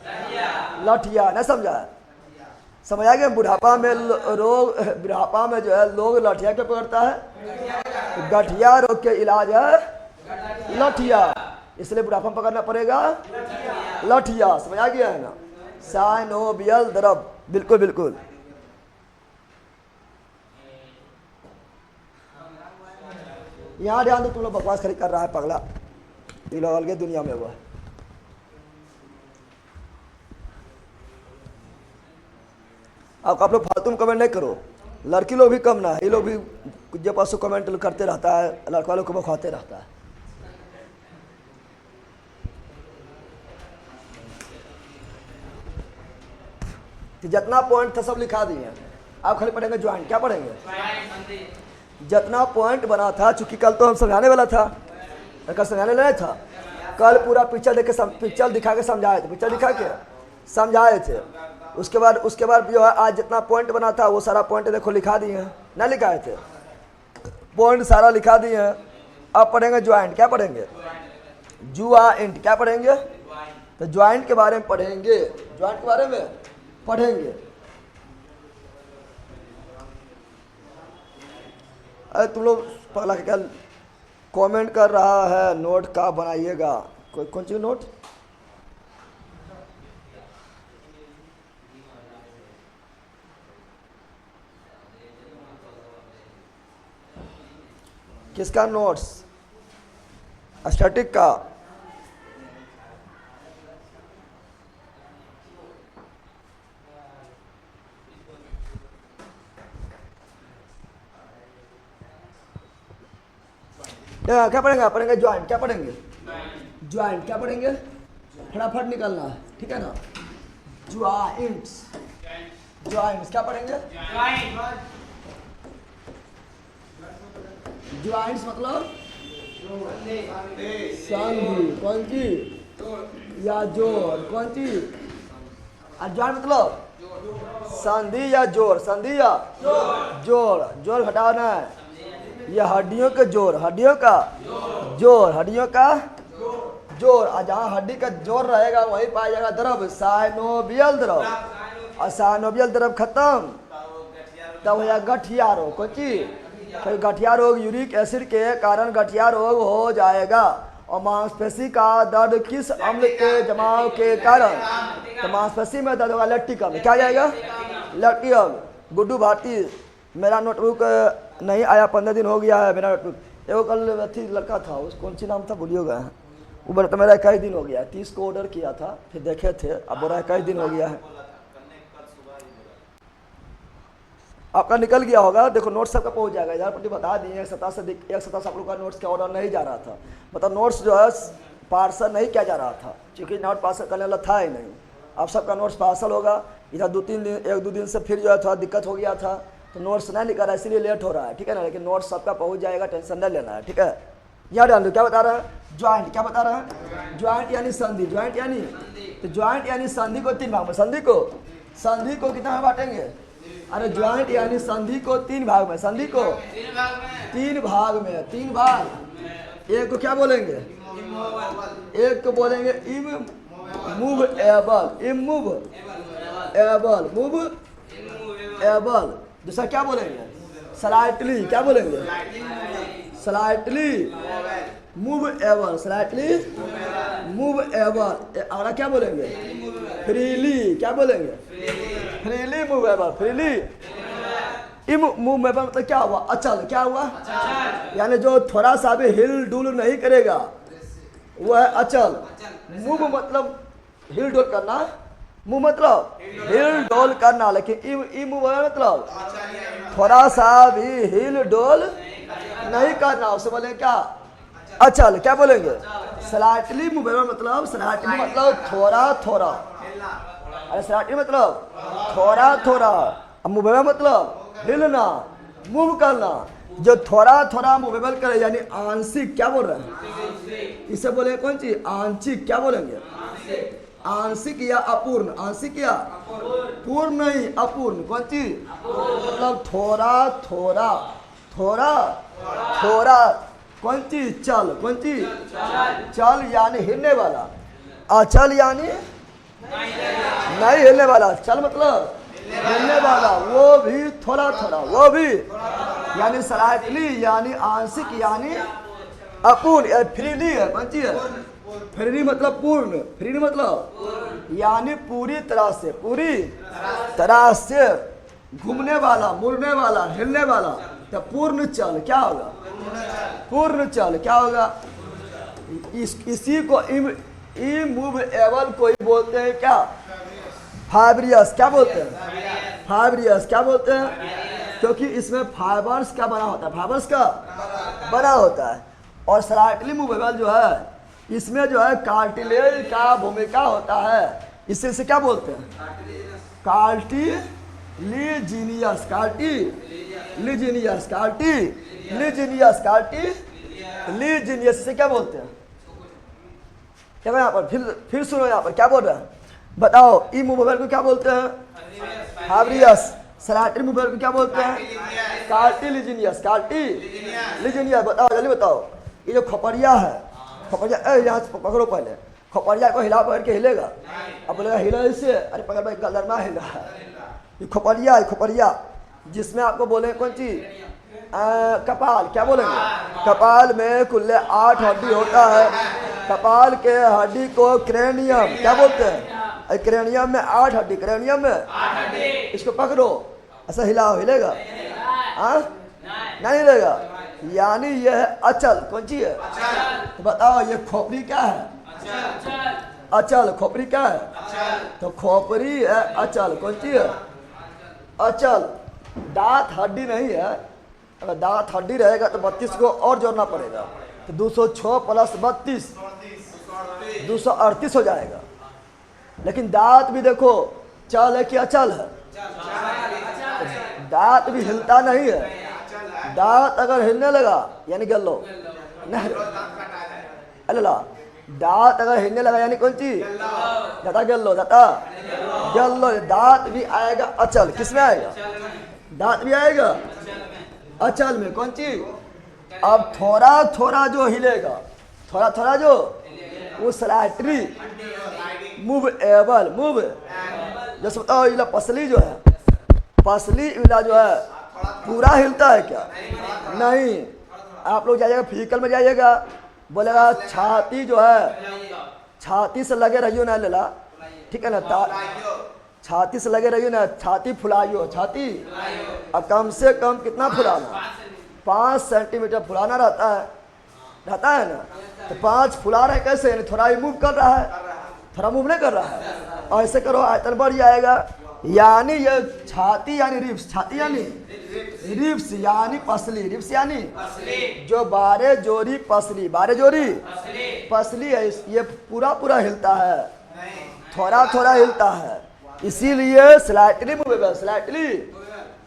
लठिया, नहीं समझा है, समझ आ गया, बुढ़ापा में रोग, बुढ़ापा में जो है लोग लठिया क्या पकड़ता है, गठिया रोग के इलाज है लठिया, इसलिए बुढ़ापा में पकड़ना पड़ेगा लठिया, समझ आ गया है ना, साइनोवियल द्रव, बिल्कुल बिल्कुल। यहाँ ध्यान दो, तुम लोग बकवास खड़ी कर रहा है पगला, ये लोग अलग दुनिया में हुआ। अब आप लोग फालतू में कमेंट नहीं करो, लड़की लोग भी कम ना है, ये लोग भी जब पासों कमेंट करते रहता है, लड़का लोग को बखवाते रहता है। कि जितना पॉइंट था सब लिखा दिए, आप खाली पढ़ेंगे ज्वाइंट, क्या पढ़ेंगे, जितना पॉइंट बना था, चूंकि कल तो हम समझाने वाला था, कल समझाने नहीं था, कल पूरा पिक्चर देख के, पिक्चर दिखा के समझाए थे, पिक्चर दिखा के समझाए थे। उसके बाद जो है आज जितना पॉइंट बना था वो सारा पॉइंट देखो लिखा दिए हैं, ना लिखाए थे, पॉइंट सारा लिखा दिए हैं। अब पढ़ेंगे ज्वाइंट, क्या पढ़ेंगे, ज्वाइंट, क्या पढ़ेंगे, तो ज्वाइंट के बारे में पढ़ेंगे, ज्वाइंट के बारे में पढ़ेंगे। अरे तुम लोग पगला क्या कमेंट कर रहा है, नोट का बनाइएगा, कोई कौन सी नोट, किसका नोट्स, स्टैटिक का, क्या पढ़ेंगे, पढ़ेंगे ज्वाइंट, क्या पढ़ेंगे, ज्वाइंट, क्या पढ़ेंगे, फटाफट निकलना है, ठीक है ना, ज्वाइंट्स, ज्वाइंट्स क्या पढ़ेंगे, ज्वाइंट्स मतलब संधि, कौन सी, या जोड़, कौन सी, ज्वाइंट मतलब संधि या जोड़, संधि या जोड़, जोड़ हटाना है, यह हड्डियों के जोड़, हड्डियों का जोड़, हड्डियों का जोड़, और जहाँ हड्डी का जोड़ रहेगा वहीं पाया जाएगा द्रव, साइनोवियल द्रव, और साइनोवियल द्रव खत्म तब हो गठिया रोग, कौन चीज, गठिया रोग, यूरिक एसिड के कारण गठिया रोग हो जाएगा। और मांसपेशी का दर्द किस अम्ल के जमाव के कारण? तो मांसपेशी में दर्द होगा लैक्टिक अम्ल। क्या जाएगा? लैक्टिक अम्ल। गुड्डू भारती, मेरा नोटबुक नहीं आया, 15 दिन हो गया है मेरा नोटबुक। एगो कल अथी लड़का था, उस कौन सी नाम था भूलियो गए हैं, वो बोला तो मेरा 21 दिन हो गया है, 30 को ऑर्डर किया था, फिर देखे थे, अब बोला 21 दिन हो गया है। आपका निकल गया होगा, देखो नोट्स सबका पहुंच जाएगा। इधर पट्टी बता दिए, एक सप्ताह से आप लोग का नोट्स का ऑर्डर नहीं जा रहा था, मतलब नोट्स जो है पार्सल नहीं किया जा रहा था, क्योंकि नोट पार्सल करने वाला था ही नहीं। अब सबका नोट्स पार्सल होगा। इधर 1-2 दिन से फिर जो है थोड़ा दिक्कत हो गया था, तो नोट्स नहीं निकल रहा है, इसलिए लेट हो रहा है, ठीक है ना। लेकिन नोट्स सबका पहुँच जाएगा, टेंशन नहीं लेना है, ठीक है। यहाँ डाल दो, क्या बता रहा है? ज्वाइंट। क्या बता रहा है? ज्वाइंट यानी संधि। ज्वाइंट यानी, तो ज्वाइंट यानी संधि को 3 भाग में, संधि को कितना में बांटेंगे? अरे ज्वाइंट यानी संधि को 3 भाग में, संधि को 3 भाग में, 3 भाग। एक को क्या बोलेंगे? एक को बोलेंगे इमूवेबल, इमूवेबल, मूवेबल। दूसरा क्या बोलेंगे? स्लाइटली। क्या बोलेंगे? Slightly movable, slightly movable. अगला क्या बोलेंगे? फ्रीली। क्या बोलेंगे? Freely movable, freely movable. मतलब क्या हुआ? अचल। क्या हुआ? यानी जो थोड़ा सा भी हिल डुल नहीं करेगा वो है अचल। मूव मतलब हिल डोल करना, मूव मतलब हिल डोल करना, लेकिन इमूवेबल मतलब थोड़ा सा भी हिल डोल नहीं करना, उसे बोले क्या? अचल। क्या बोलेंगे? स्लाइटली मूवेबल मतलब, स्लाइटली मतलब थोड़ा थोड़ा, अरे स्लाइटली मतलब थोड़ा थोड़ा, मूवेबल मतलब हिलना, मूव करना। जो थोड़ा थोड़ा मूवेबल करे यानी आंशिक। क्या बोल रहे हैं? इसे बोले कौन चीज? आंशिक। क्या बोलेंगे? आंशिक या अपूर्ण। आंशिक या पूर्ण नहीं, अपूर्ण। कौन चीज? मतलब थोड़ा थोड़ा, थोड़ा थोड़ा। कौन चीज? चल। कौन चीज? चल यानी हिलने वाला, अचल यानी नहीं हिलने वाला। चल मतलब हिलने वाला, वो भी थोड़ा थोड़ा, वो भी यानी स्लाइटली यानी आंशिक यानी अपूर्ण। फ्रीली है, कौन चीज है? फ्रीली मतलब पूर्ण, फ्रीली मतलब यानी पूरी तरह से, पूरी तरह से घूमने वाला, मुड़ने वाला, हिलने वाला। तो पूर्ण चल क्या होगा? पूर्ण चल क्या होगा? इसी को इमूवेबल को ही बोलते हैं क्या? फाइब्रियस। क्या बोलते हैं? फाइब्रियस। क्या बोलते हैं? क्योंकि इसमें फाइबर्स का बना होता है, फाइबर्स का बना होता है। और स्लाइटली मूवेबल जो है इसमें जो है कार्टिलेज का भूमिका होता है, इसे क्या बोलते हैं? कार्टिलिजीनियस, कार्टिलिजीनियस, कार्टिलिजीनियस, कार्टिलिजीनियस। इसे क्या बोलते हैं? क्या यहाँ पर फिर सुनो, यहाँ पर क्या बोल रहे हैं बताओ? इमूवेबल को क्या बोलते हैं? फाइब्रियस। स्लाइटली मूवेबल को क्या बोलते हैं? कार्टिलिजीनियस, कार्टिलिजीनियस। बताओ जल्दी बताओ। ये जो खोपड़िया है, खोपड़िया यहाँ से पकड़ो पहले, खोपड़िया को हिला पकड़ के हिलेगा, अब बोलेगा हिला इससे, अरे पकड़ भाई गलर में हिला। ये खोपड़िया है, खोपड़िया जिसमें आपको बोले कौन चीज? कपाल। क्या बोलेंगे? कपाल में कुल 8 हड्डी होता है। कपाल के हड्डी को क्रेनियम क्या बोलते हैं? क्रेनियम में 8 हड्डी, क्रेनियम में 8 हड्डी। इसको पकड़ो, ऐसा हिलाओ, हिलेगा? नहीं हिलेगा। यानी यह है अचल। कौन सी है? तो बताओ ये खोपड़ी क्या है? अचल। खोपड़ी क्या है? तो खोपड़ी है अचल। कौन सी है? अचल। दांत हड्डी नहीं है, अगर दांत हड्डी रहेगा तो 32 को और जोड़ना पड़ेगा, तो 206 + 32 238 हो जाएगा। लेकिन दांत भी देखो चल है कि अचल है? दांत भी हिलता नहीं है। दांत अगर हिलने लगा यानी गल्लो नहीं, अल्लाह दांत अगर हिलने लगा यानी कौन चीज? दाता गल्लो, दाता गल्लो। दांत भी आएगा अचल। किसमें आएगा? दांत भी आएगा अचल में। कौन चीज? अब थोड़ा थोड़ा जो हिलेगा, थोड़ा थोड़ा जो, वो स्लाइटली मूवेबल, मूव। जैसे बताओ इला पसली जो है, पसली इला जो है पूरा हिलता है क्या? नहीं। आप लोग जाइएगा फिजिकल में, जाइएगा बोलेगा छाती जो है, छाती से लगे रहियो ना लेला, ठीक है ना, छाती से लगे रहियो ना, छाती फुलाइयो, छाती और कम से कम कितना फुलाना, 5 सेंटीमीटर फुलाना रहता है ना। तो 5 फुला रहे कैसे, यानी थोड़ा ही मूव कर रहा है, थोड़ा मूव नहीं कर रहा है, और ऐसे करो आयतन बढ़ जाएगा। यानी ये छाती यानी रिब्स, छाती यानी रिब्स यानी पसली, रिब्स यानी जो बारह जोरी पसली, बारह जोरी पसली है, ये पूरा पूरा हिलता है, थोड़ा थोड़ा हिलता है, इसीलिए स्लाइटली मूवेबल, स्लाइटली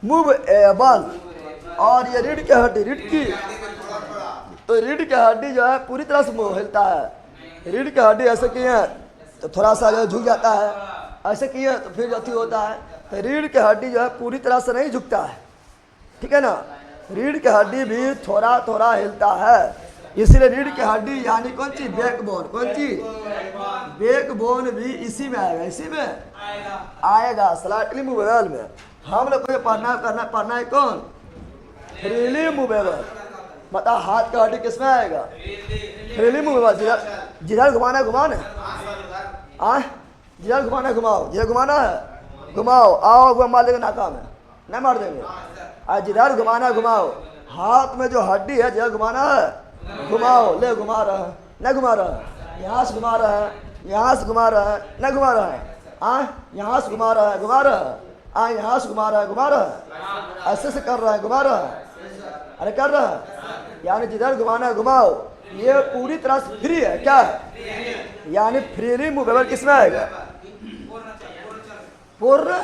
मूवेबल। और ये रीढ़ की हड्डी, रीढ़ की, तो रीढ़ की हड्डी जो है पूरी तरह से हिलता है। रीढ़ की हड्डी ऐसे किए तो थोड़ा सा जो झुक जाता है, ऐसे किए तो फिर अति होता है। तो रीढ़ की हड्डी जो है पूरी तरह से नहीं झुकता है, ठीक है ना, रीढ़ की हड्डी भी थोड़ा थोड़ा हिलता है, इसलिए रीढ़ की हड्डी यानी कौन चीज, बैकबोन, कौन चीज, बैकबोन भी इसी में आएगा, इसी में आएगा, स्लाइटली मूवेबल में। हम लोग को पढ़ना है कौन, फ्रीली मूवेबल। बता हाथ का हड्डी किसमें आएगा, फ्रीली मूवेबल, जिधर घुमाना घुमाना, जिधर घुमाना घुमाओ, जिधर घुमाना है घुमाओ, आओ वो मार देंगे नाका में, नहीं मार देंगे, और जिधर घुमाना घुमाओ। हाथ में जो हड्डी है जिधर घुमाना है घुमाओ, ले घुमा रहा है, नहीं घुमा रहा है, यहाँ से घुमा रहा है, यहाँ से घुमा रहा है, नहीं घुमा रहा है, यहाँ से घुमा रहा है, घुमा रहा है, यहाँ से घुमा रहा है, घुमा रहा है, ऐसे से कर रहा है, घुमा रहा है, अरे कर रहा है, यानी जिधर घुमाना है घुमाओ। ये पूरी तरह से फ्री है, क्या है, यानी फ्रीली मूवेबल किसमें आएगा, पूर्ण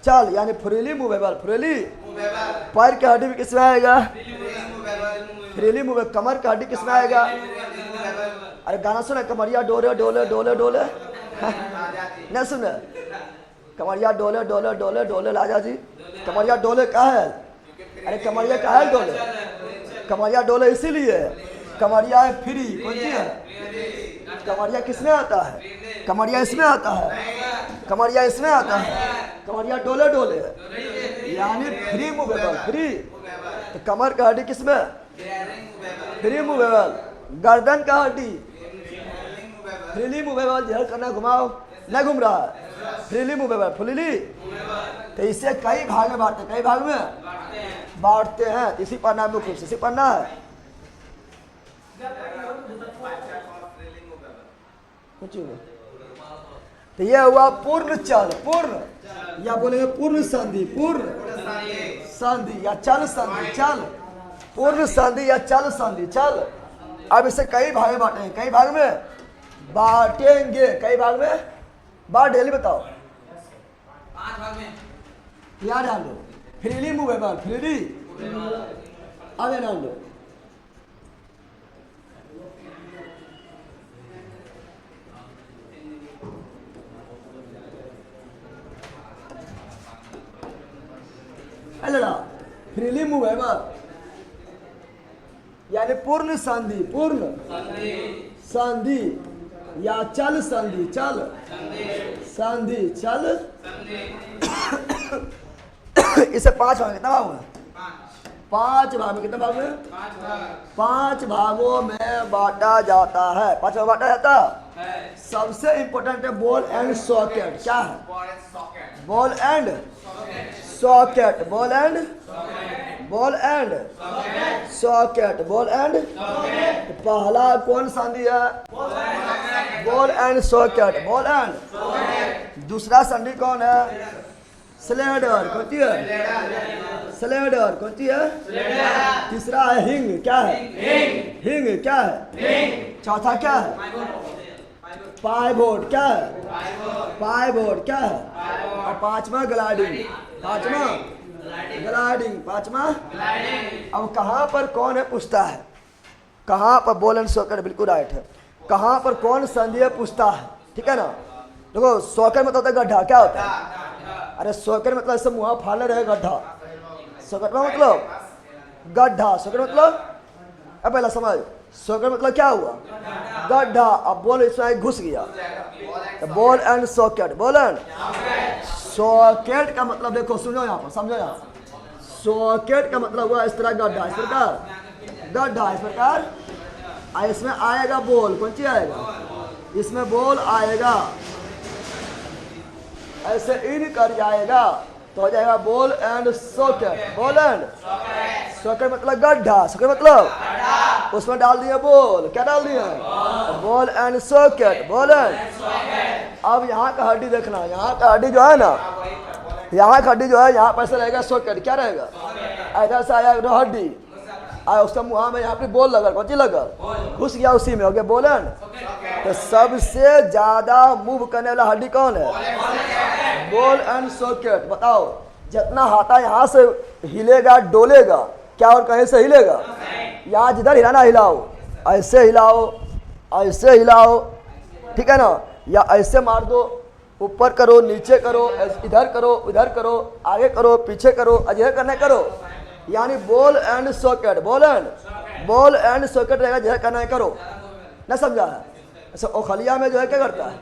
चल, यानी फ्रीली मूवेबल, फ्रीली। पैर की हड्डी भी किसमें आएगा, फ्रीली मूवेबल। कमर की हड्डी किसमें आएगा, अरे गाना सुना, कमरिया डोले डोले डोले डोले, नहीं सुने, कमरिया डोले डोले डोले डोले, राजा जी कमरिया डोले का है, अरे कमरिया का है डोले, कमरिया डोले इसीलिए, कमरिया है फ्री, कौन सी है, कमरिया किसमें आता है, कमरिया इसमें आता है, कमरिया इसमें आता है, कमरिया डोले डोले, यानी फ्री मूवेबल, फ्री। तो कमर का हड्डी किसमें, फ्री मूवेबल। गर्दन का हड्डी फ्रीली मूवेबल, जिधर करना घुमाओ, नहीं घूम रहा है, फ्रीली मूवेबल, फ्रीली। तो इसे कई भाग में बांटते, कई भाग में बांटते हैं, इसी पढ़ना मुख्य, इसी पढ़ना है कुछ। तो यह हुआ पूर्ण चल, पूर्ण या बोलेंगे पूर्ण संधि, पूर्ण संधि या चल संधि, चल, पूर्ण संधि या चल संधि, चल। अब इसे कई भाग में बांटेंगे, कई भाग में बांटेंगे, कई भाग में बांट, डेली बताओ, 5 भाग में, याद डाल लो, फ्रीली मूवेबल, फ्रीली, आगे डाल लो, लड़ा फ्रीली मूवेबल यानी पूर्ण संधि, पूर्ण संधि या चल संधि, चल संधि, चल। इसे 5 भाग, कितना भाग में, 5 भाग में, कितना भाग में, 5 भागों में बांटा जाता है, 5 भाग बांटा जाता है। सबसे इंपॉर्टेंट है बॉल एंड सॉकेट, क्या है, ball and socket, ball and, ball and socket, ball and. पहला कौन संधि है, ball and socket, ball and. दूसरा संधि कौन है, स्लेडर, कौन सी है, स्लेडर, कौन सी है। तीसरा है हिंग, क्या है, हिंग क्या है। चौथा क्या है, पाइवोट, क्या है, पाइवोट क्या है। और 5वां ग्लाइडिंग, 5वां ग्लाइडिंग, 5वां। अब कहाँ पर कौन है पूछता है, कहाँ पर बॉल एंड सॉकेट, बिल्कुल राइट है, कहाँ पर कौन संधि है पूछता है, ठीक है ना। देखो सॉकेट मतलब होता है गड्ढा, क्या होता है, अरे सॉकेट मतलब ऐसे मुँह फाड़े रहे गड्ढा, सॉकेट में मतलब गड्ढा, सॉकेट मतलब, अब पहला समझ, सॉकेट मतलब क्या हुआ, गड्ढा। अब बॉल इसमें घुस गया, तो ball and socket, ball and socket का मतलब देखो, सुनो यहाँ पर, समझो यहाँ पर, सॉकेट का मतलब हुआ इस तरह गड्ढा, इस प्रकार गड्ढा, इस प्रकार इसमें आएगा बोल, कौन सी आएगा, इसमें बोल आएगा, ऐसे इन कर जाएगा तो हो जाएगा ball and socket. Ball and socket मतलब गड्ढा, सॉकेट मतलब उसमें डाल दिए बॉल, क्या डाल दिए, ball and socket, ball and. अब यहाँ का हड्डी देखना, यहाँ का हड्डी जो है ना, यहाँ का हड्डी जो है यहाँ पर से रहेगा सॉकेट, क्या रहेगा, इधर से आया हड्डी, उसका मुँह में यहाँ पे बॉल लगा, कौन सी लगा, घुस गया उसी में, हो गया बॉल एंड। तो सबसे ज्यादा मूव करने वाला हड्डी कौन है, बॉल एंड सॉकेट। बताओ जितना हाथा यहाँ से हिलेगा डोलेगा, क्या और कहीं से हिलेगा, यहाँ जिधर हिलाना हिलाओ, ऐसे हिलाओ, ऐसे हिलाओ, ठीक है ना, या ऐसे मार दो, ऊपर करो, नीचे करो, इधर करो, उधर करो, आगे करो, पीछे करो, अजय करने करो, यानी ball and socket, ball and socket रहेगा, जैसे करना है करो, ना समझा है। ऐसे ओखलिया में जो है क्या करता है,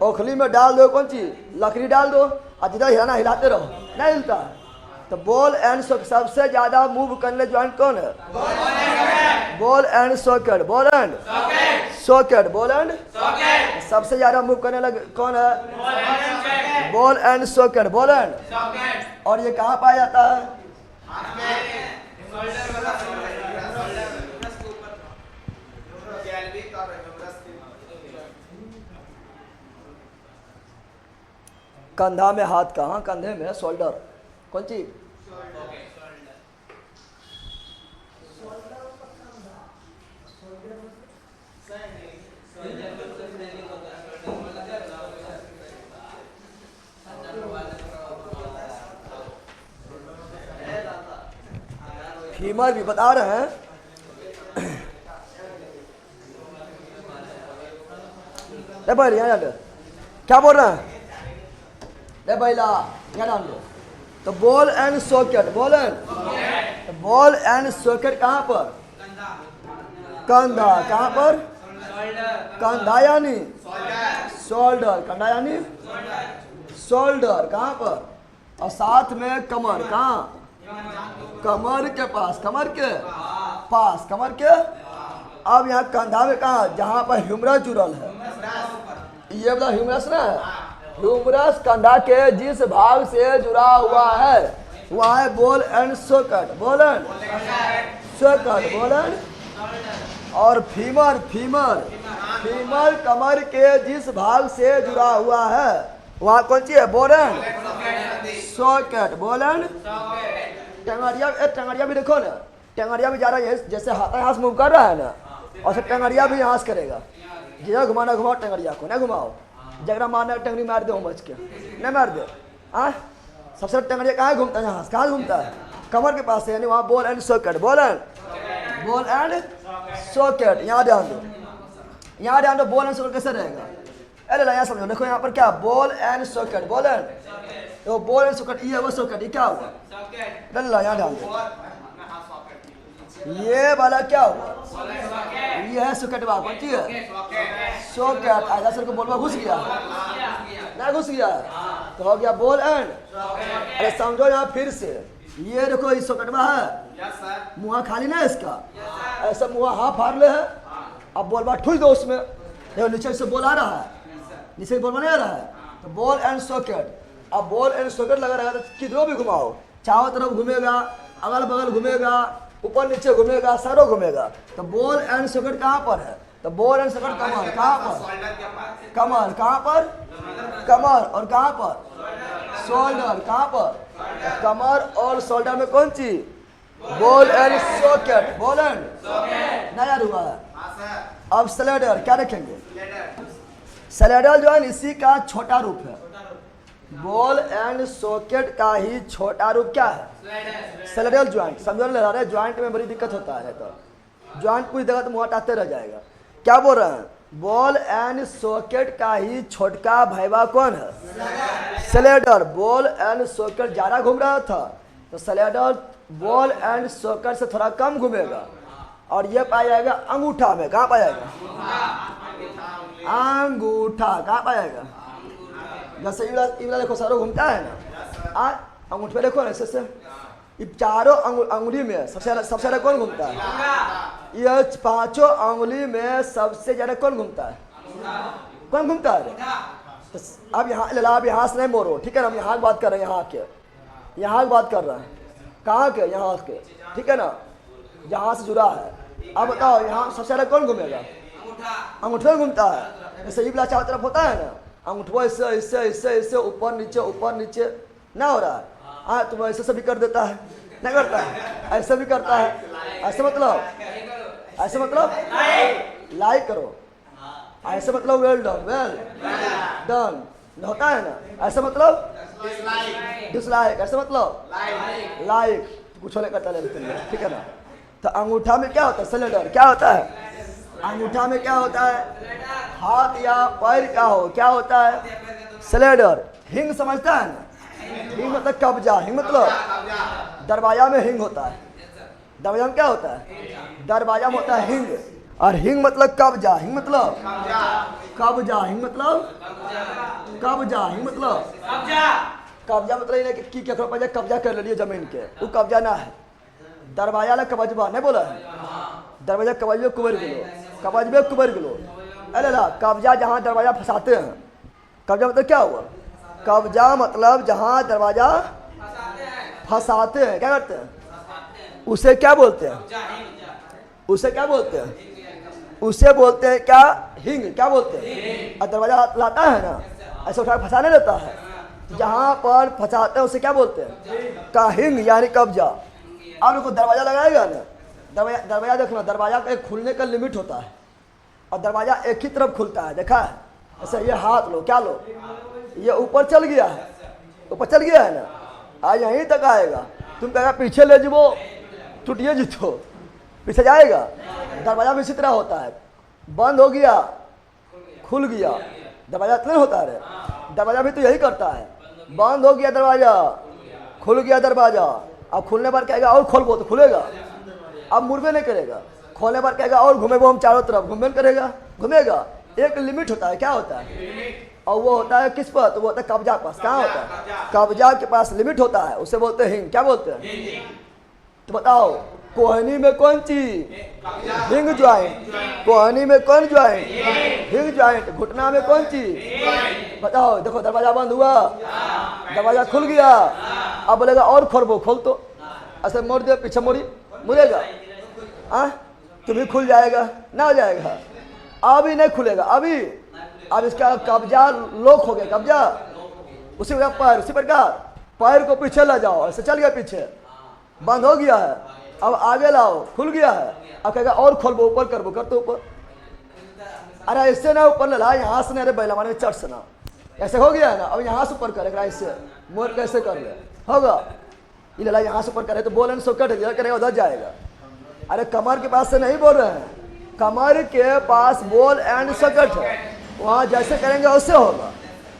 ओखली में डाल दो कौन सी लकड़ी डाल दो, और जिधर हिलाना हिलाते रहो, नहीं हिलता है। तो बॉल एंड सॉकेट सबसे ज्यादा मूव करने ज्वाइंट कौन है, ball and socket, ball and socket, ball and सबसे ज्यादा मूव करने लगे कौन है, ball and socket, ball and. और ये कहाँ पाया जाता है, कंधा में हाथ, कहाँ कंधे में, शोल्डर, कौन सी, फीमर भी बता रहे हैं। भाई यहाँ क्या बोल रहे हैं, बैला यहाँ डाल दो। तो ball and socket, ball and socket कहाँ पर, कंधा, कहाँ पर, कंधा यानी शोल्डर, कंधा यानी शोल्डर, कहाँ पर, और साथ में कमर, कहाँ, कमर के पास, कमर के पास, कमर के। अब यहाँ कंधा में कहाँ, जहाँ पर ह्यूमरस जुड़ल है, ये वाला ह्यूमरस ना है, ह्यूमरस कंधा के जिस भाग से जुड़ा हुआ है वह है ball and socket, ball and socket, ball and. और फीमर, फीमर कमर के जिस भाग से जुड़ा हुआ है वहाँ कौन सी है, ball and socket, ball and. टंगड़िया भी देखो ना, टंगड़िया भी जा रहा है, जैसे हाथ यहाँ से मूव कर रहा है ना, और सब टंगड़िया भी यहाँ से करेगा, जिधर घुमाना घुमाओ टंगड़िया को, ना घुमाओ, जगरा मारना टंगड़ी मार दो बच के, नहीं मार दे। सबसे टंगड़िया कहाँ घूमता है, यहाँ से कहाँ घूमता है, कमर के पास है, यानी वहाँ ball and socket, ball and socket. यहाँ ध्यान दो, यहाँ ध्यान दो, बॉल एंड सॉकेट कैसे रहेगा, अरे यहाँ समझो, देखो यहाँ पर क्या, ball and socket, ball and, तो बॉल एंड सॉकेट, ये वो सॉकेट, ये क्या हुआ, डल्ला, यहाँ ध्यान दो, ये वाला क्या हुआ, ये है सॉकेट, कौन सी है, सॉकेट। आधा सर को बॉल में घुस गया, ना घुस गया, तो हो गया बॉल एंड। अरे समझो यहाँ फिर से, ये देखो इस सॉकेट में है, मुँह खाली ना इसका, ऐसा मुँह हाथ फाड़ ले है, अब बॉल बार ठुस दो उसमें, देखो नीचे से बॉल आ रहा है, नीचे से बॉल नहीं आ रहा है, तो बॉल एंड सॉकेट। अब बॉल एंड सॉकेट लगा रहेगा तो किधरों भी घुमाओ, चारों तरफ घूमेगा, अगल बगल घूमेगा, ऊपर नीचे घूमेगा, सारों घूमेगा। तो बॉल एंड सॉकेट कहाँ पर है, तो बॉल एंड सॉकेट कमर, कहाँ पर, कमर, कहाँ पर, कमर, और कहाँ पर, शोल्डर, कहाँ पर, कमर और शोल्डर में कौन सी, ball and socket, ball and. नया हुआ है। अब स्लेडर क्या रखेंगे, स्लेडर जो है इसी का छोटा रूप है, बॉल एंड सॉकेट का ही छोटा रूप क्या है, स्लेडर ज्वाइंट। समझ रहे, ज्वाइंट में बड़ी दिक्कत होता है, तो ज्वाइंट कुछ जगह तो मुँह हटाते रह जाएगा। क्या बोल रहे हैं, बॉल एंड सॉकेट का ही छोटका भाईवा कौन है, स्लेडर। बॉल एंड सॉकेट ज्यादा घूम रहा था, तो स्लेडर बॉल एंड सॉकेट से थोड़ा कम घूमेगा, और ये पाया जाएगा अंगूठा में, कहाँ पाया जाएगा, अंगूठा, कहाँ पाया जाएगा, जैसे इवला देखो सारो घूमता है ना, अंगूठे पे देखो ना, ऐसे ये चारों अंगुली में सबसे ज्यादा कौन घूमता है? ये पांचों अंगुली में सबसे ज्यादा कौन घूमता है? कौन घूमता है? तो अब यहाँ अब यहाँ से नहीं मोड़ो, ठीक है ना? हम यहाँ की बात कर रहे हैं, यहाँ की बात कर रहे हैं। कहाँ के? यहाँ के, ठीक है ना? यहाँ से जुड़ा है। अब बताओ यहाँ सबसे ज्यादा कौन घूमेगा? अंगूठा घूमता है। जैसे ये चारों तरफ होता है ना, अंगूठा इससे इससे इससे इससे ऊपर नीचे ना हो रहा है। हाँ, तो ऐसे से भी कर देता है, नहीं करता है? ऐसे भी करता है। ऐसे मतलब लाइक करो, ऐसे मतलब वेल डन होता है ना? ऐसे मतलब डिसलाइक, ऐसे मतलब लाइक, कुछ नहीं करता लेकिन, ठीक है ना? तो अंगूठा में क्या होता है? स्लेडर। क्या होता है अंगूठा में? क्या होता है? हाथ या पैर का हो, क्या होता है? स्लेडर। हिंग समझता है ना? हिंग मतलब कब्जा। हिंग मतलब दरवाजा में हिंग होता है। दरवाजा में क्या होता है? दरवाजा में होता है हिंग। और हिंग मतलब कब्जा। हिंग मतलब कब्जा। हिंग मतलब कब्जा। हिंग मतलब कब्जा मतलब ये कि केकरो पर कब्जा कर लिए जमीन के, वो कब्जा ना है। दरवाजा ला कब्जबा नहीं बोला है? दरवाजा कब्जे कुबर गिलो। अरे ला कब्जा जहाँ दरवाजा फंसाते हैं। कब्जा मतलब क्या हुआ? कब्जा मतलब जहाँ दरवाजा फंसाते हैं, क्या करते हैं? उसे क्या बोलते हैं? उसे क्या बोलते हैं? उसे बोलते हैं क्या? हिंग। क्या बोलते हैं? और दरवाजा लाता है ना, ऐसे उठा फंसाने लेता है, जहाँ पर फंसाते हैं उसे क्या बोलते हैं? का हिंग, यानी कब्जा। अब देखो दरवाजा लगाएगा ना, दरवाजा देखना, दरवाजा का एक खुलने का लिमिट होता है और दरवाजा एक ही तरफ खुलता है, देखा है? ऐसे ये हाथ लो, क्या लो, ये ऊपर चल गया है, ऊपर चल गया है ना, आज यहीं तक आएगा। तुम कहेगा पीछे ले जीवो, टूटिए जीतो, पीछे जाएगा। दरवाजा भी इसी तरह होता है, बंद हो गया खुल गया, दरवाजा इतना होता है। दरवाजा भी तो यही करता है, बंद हो गया दरवाजा, खुल गया दरवाजा। अब खुलने पर कहेगा और खोल वो, तो खुलेगा। अब मुड़वे नहीं करेगा, खोलने पर कहेगा और घूमे वो हम चारों तरफ, घूमे करेगा, घूमेगा। एक लिमिट होता है, क्या होता है? और वो होता है किस पर? तो वो होता है कब्जा पास। कहाँ होता है? कब्जा के पास लिमिट होता है, उसे बोलते हैं हिंग। क्या बोलते हैं? तो बताओ कोहनी में कौन चीज? हिंग ज्वाइंट। कोहनी में कौन ज्वाइंट? हिंग ज्वाइंट। घुटना में कौन चीज? बताओ। देखो दरवाजा बंद हुआ, दरवाजा खुल गया, अब बोलेगा और खोल खोल, तो ऐसे मोड़ दे, पीछे मोड़ी, मुड़ेगा? तुम्हें खुल जाएगा ना? हो जाएगा? अभी नहीं खुलेगा, अभी। अब इसका कब्जा लोक हो गया, कब्जा उसी का पैर, उसी प्रकार पैर को पीछे ले जाओ, ऐसे चल गया पीछे, बंद हो गया है, अब आगे लाओ, खुल गया है। अब कहेगा और खोलबो, ऊपर करबो, कर तो ऊपर। अरे ऐसे ना ऊपर ले ला, यहाँ से अरे बैला मारे चढ़ से ना, ऐसे हो गया है ना, अब यहाँ से ऊपर करेगा, ऐसे मोर कैसे कर ले होगा? ये लला यहाँ से ऊपर करे तो बोल सो कट करेगा, उधर जाएगा। अरे कमर के पास से नहीं बोल रहे हैं, कमर के पास बोल एंड सकट है, वहाँ जैसे करेंगे उससे होगा।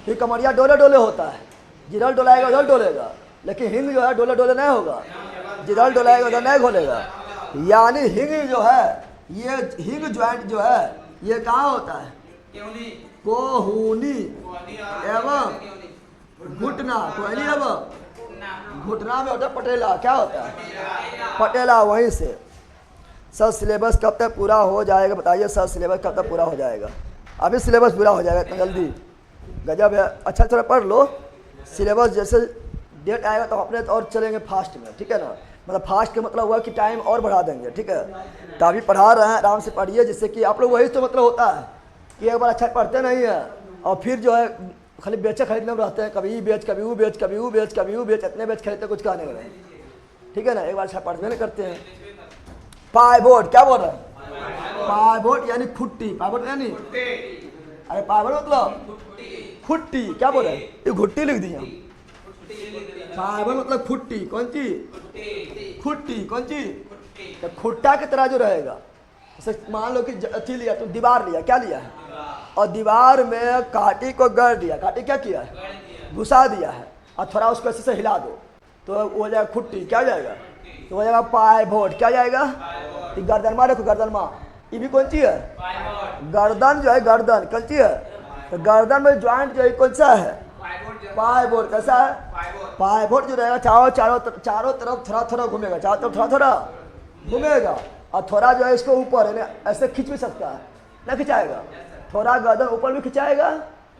फिर कमरिया डोले डोले होता है, जिधर डोलाएगा उधर डोलेगा, लेकिन हिंग जो है डोले डोले नहीं होगा, जिधर डोलाएगा उधर नहीं खोलेगा। यानी हिंग जो है, ये हिंग ज्वाइंट जो है, ये कहाँ होता है? कोहनी एवं घुटना। कोहनी एवं घुटना में होता है पटेला। क्या होता है? पटेला। वहीं से सर सिलेबस कब तक पूरा हो जाएगा बताइए? सर सिलेबस कब तक पूरा हो जाएगा? अभी सिलेबस पूरा हो जाएगा इतना जल्दी? गजब है। अच्छा थोड़ा पढ़ लो सिलेबस, जैसे डेट आएगा तो अपने और चलेंगे फास्ट में, ठीक है ना? मतलब फास्ट का मतलब हुआ कि टाइम और बढ़ा देंगे, ठीक है? तो अभी पढ़ा रहे हैं, आराम से पढ़िए, जिससे कि आप लोग, वही तो मतलब होता है कि एक बार अच्छा पढ़ते नहीं है और फिर जो है खाली बेचे खरीदने में रहते हैं, कभी ये बेच, कभी वो बेच, कभी वो बेच, कभी वो बेच, इतने बेच खरीदते कुछ कहने वाले, ठीक है ना? एक बार अच्छा पढ़ते नहीं करते हैं। पाइवोट। क्या बोल रहे हैं? पाइवोट यानी खुट्टी। पाइवोट यानी, अरे पाइवोट मतलब खुट्टी। क्या बोल रहे हैं? ये घुट्टी लिख दिया। पाइवोट मतलब खुट्टी। कौन चीज? खुट्टी। कौन चीज? तो खुट्टा की तरह जो रहेगा, जैसे मान लो कि अथी लिया, तो दीवार लिया, क्या लिया है? और दीवार में काटी को गड़ दिया, काटी क्या किया है? घुसा दिया है, और थोड़ा उसको ऐसे से हिला दो तो वो हो जाएगा खुट्टी। क्या हो जाएगा? तो हो जाएगा पाइवोट। क्या जाएगा? गर्दन मार रखो, गर्दन माँ, ये भी कौन सी है? गर्दन जो है, गर्दन कौन सी है? तो गर्दन में ज्वाइंट जो है कौन सा है? पाइवोट कैसा है? पाइवोट जो रहेगा चारों तरफ थोड़ा थोड़ा घूमेगा, चारों तरफ थोड़ा थोड़ा घूमेगा, और थोड़ा जो है इसको ऊपर ऐसे खींच भी सकता है, ना खिंचाएगा, थोड़ा गर्दन ऊपर भी खिंचाएगा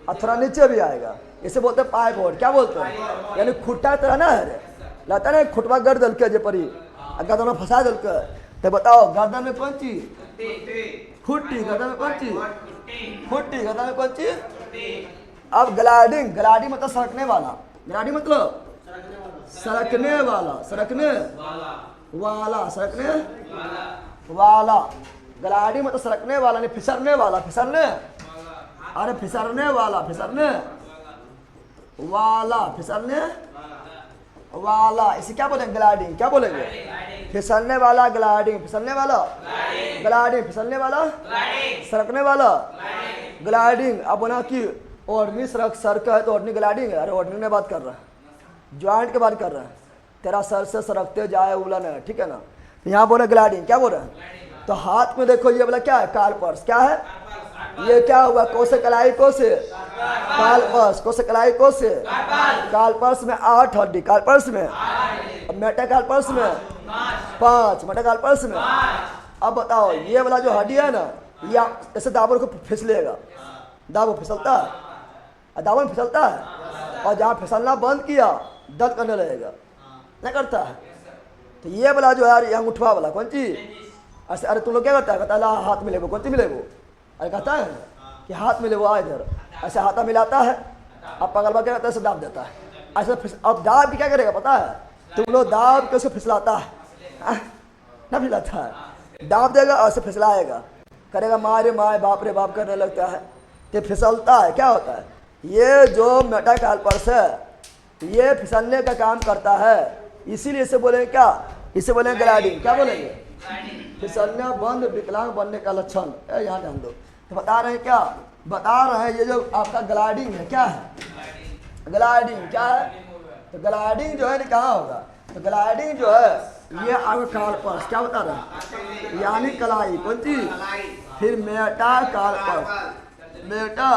और थोड़ा नीचे भी आएगा, इसे बोलते हैं पाइवोट। क्या बोलते हैं? यानी खुट्टा की तरह ना है, लगता है ना खुटवा गर्द दल के जे परी गर्दन में फंसा दल के। तो बताओ गर्दन में कौन चीज? खुट्टी। गर्दन में कौन चीज? खुट्टी। गर्दन में कौन चीज? अब ग्लाइडिंग, ग्लाइडिंग मतलब सरकने वाला, ग्लाइडिंग मतलब सरकने वाला, सरकने वाला, सरकने वाला, ग्लाइडिंग मतलब सरकने वाला, नहीं फिसलने वाला, फिसलने, अरे फिसलने वाला, फिसलने वाला, फिसलने वाला, इसे क्या बोलेंगे? ग्लाइडिंग। क्या बोलेंगे? फिसलने वाला, ग्लाइडिंग, फिसलने वाला, ग्लाइडिंग, फिसलने वाला, सरकने वाला, ग्लाइडिंग। अब बना कि ओढ़नी सरक है तो ओढ़नी ग्लाइडिंग है, अरे ओढ़नी ने बात कर रहा है, ज्वाइंट की बात कर रहा है, तेरा सर से सरकते जाए उलन है, ठीक है ना। तो यहाँ बोले ग्लाइडिंग। क्या बोल रहे हैं? तो हाथ में देखो ये बोला क्या है? कार्पर्स। क्या है ये? क्या हुआ? कोसे कलाई कोसे कार्पर्स, कोसे कलाई कोसे कार्पर्स में 8 हड्डी, कार्पर्स में, मेटाकार्पर्स में 5, मेटाकार्पर्स में। अब बताओ ये वाला जो हड्डी है ना, ये ऐसे दाबन को फिसलेगा, दाबो फिसलता है, दाबन फिसलता है, और जहाँ फिसलना बंद किया दर्द करने लगेगा, नहीं करता है। तो ये वाला जो है यहाँ उठवा वाला कौन चीज? ऐसे अरे तुम लोग क्या करता है? कहता है हाथ मिले वो, कौन सी मिले वो? अरे कहता है कि हाथ मिले वो, आ इधर, ऐसे हाथा मिलाता है, अब पगलवा क्या करता है? ऐसे दाब देता है, ऐसे। अब दाब की क्या करेगा पता है? तुम लोग दाब के उसको फिसलाता है ना, फिसलाता है, दाब देगा और ऐसे फिसलाएगा, करेगा मारे माए बाप रे बाप करने लगता है, तो फिसलता है। क्या होता है? ये जो मेटाकार्पर्स है ये फिसलने का काम करता है, इसीलिए इसे बोलेंगे क्या? इसे बोलेंगे ग्लाइडिंग। क्या बोलेंगे? फिसलना बंद विकलांग बनने का लक्षण है। यहाँ ध्यान दो। तो बता रहे हैं क्या? बता रहे हैं ये जो आपका ग्लाइडिंग है, क्या है? ग्लाइडिंग क्या है? तो ग्लाइडिंग जो है कहाँ होगा? तो ग्लाइडिंग जो है ये आपका कार्पर्स। क्या बता रहे हैं? यानी कलाई, कौन चीज? फिर मेटाकार्पर्स, मेटा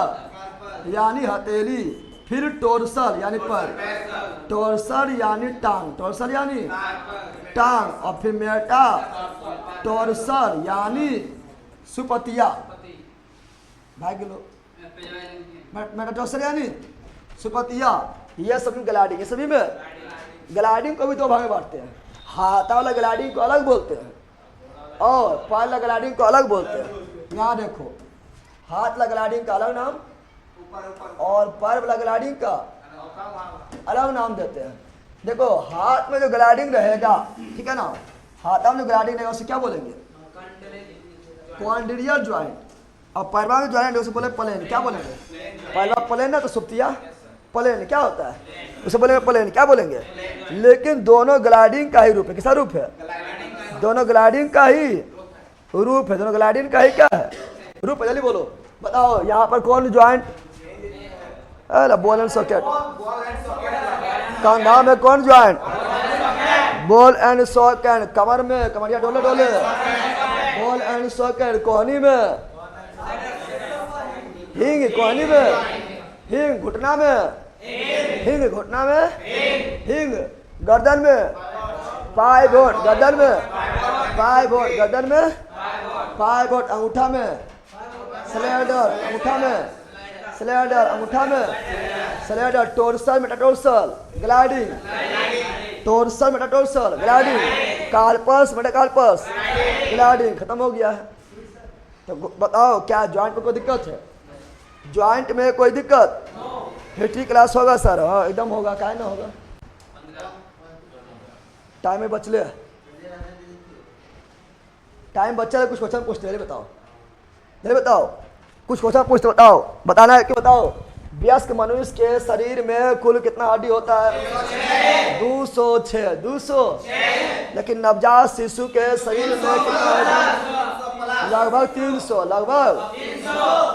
यानी हथेली, फिर टोर्सल यानी पर, टोर्सल यानी टांग, टोर्सल यानी टांग, और फिर मेटा टोर्सल यानी सुपतिया, भाई किलो मेटा टोर्सल यानी सुपतिया। ये सभी ग्लाइडिंग, ये सभी में ग्लाइडिंग को भी दो भाग में बांटते हैं, हाथा वाला ग्लाइडिंग को अलग बोलते हैं और पैर वाला ग्लाइडिंग को अलग बोलते हैं। यहाँ देखो हाथ वाला ग्लाइडिंग का अलग नाम और पैर वाला ग्लाइडिंग का अलग नाम देते हैं। देखो हाथ में जो ग्लाइडिंग रहेगा, ठीक है ना, हाथ में जो ग्लाइडिंग रहेगा उसे क्या बोलेंगे? क्वाड्रिलियल ज्वाइंट। और पैरवा में ज्वाइंट उसे बोले प्लेन। क्या बोलेंगे? पैरवा प्लेन है तो सुप्तिया प्लेन। क्या होता है? उसे बोलेंगे प्लेन। क्या बोलेंगे? लेकिन दोनों ग्लाइडिंग का ही रूप है। किसका रूप है? दोनों ग्लाइडिंग का ही रूप है, दोनों ग्लाइडिंग का ही क्या है? रूप है। जल्दी बोलो, बताओ यहाँ पर कौन ज्वाइंट? Ball and socket. कंधा में कौन ज्वाइंट? Ball and socket. कमर में, कमरिया डोले डोले, बॉल एंड सॉकेट। कोहनी में हिंग, कोहनी में हिंग, घुटना में हिंग, घुटना में हिंग, गर्दन में पाइवोट, गर्दन में पाइवोट, गर्दन में पाइवोट, अंगूठा में स्लेडर, अंगूठा में स्लेडर, अंगूठा में saddle. Tarsal metatarsal gliding, tarsal metatarsal gliding, carpus metacarpus gliding. खत्म हो गया है। तो बताओ क्या ज्वाइंट में कोई दिक्कत है? ज्वाइंट में कोई दिक्कत? हिस्ट्री क्लास होगा सर? हाँ एकदम होगा, काहे ना होगा। टाइम में बचले, टाइम बच्चा है, कुछ क्वेश्चन पूछते हैं, बताओ जल्दी बताओ, कुछ क्वेश्चन पूछते बताओ, बताना है कि बताओ। वयस्क मनुष्य के शरीर में कुल कितना हड्डी होता है? 206, 200। लेकिन नवजात शिशु के शरीर में कितना हड्डी? लगभग 300, लगभग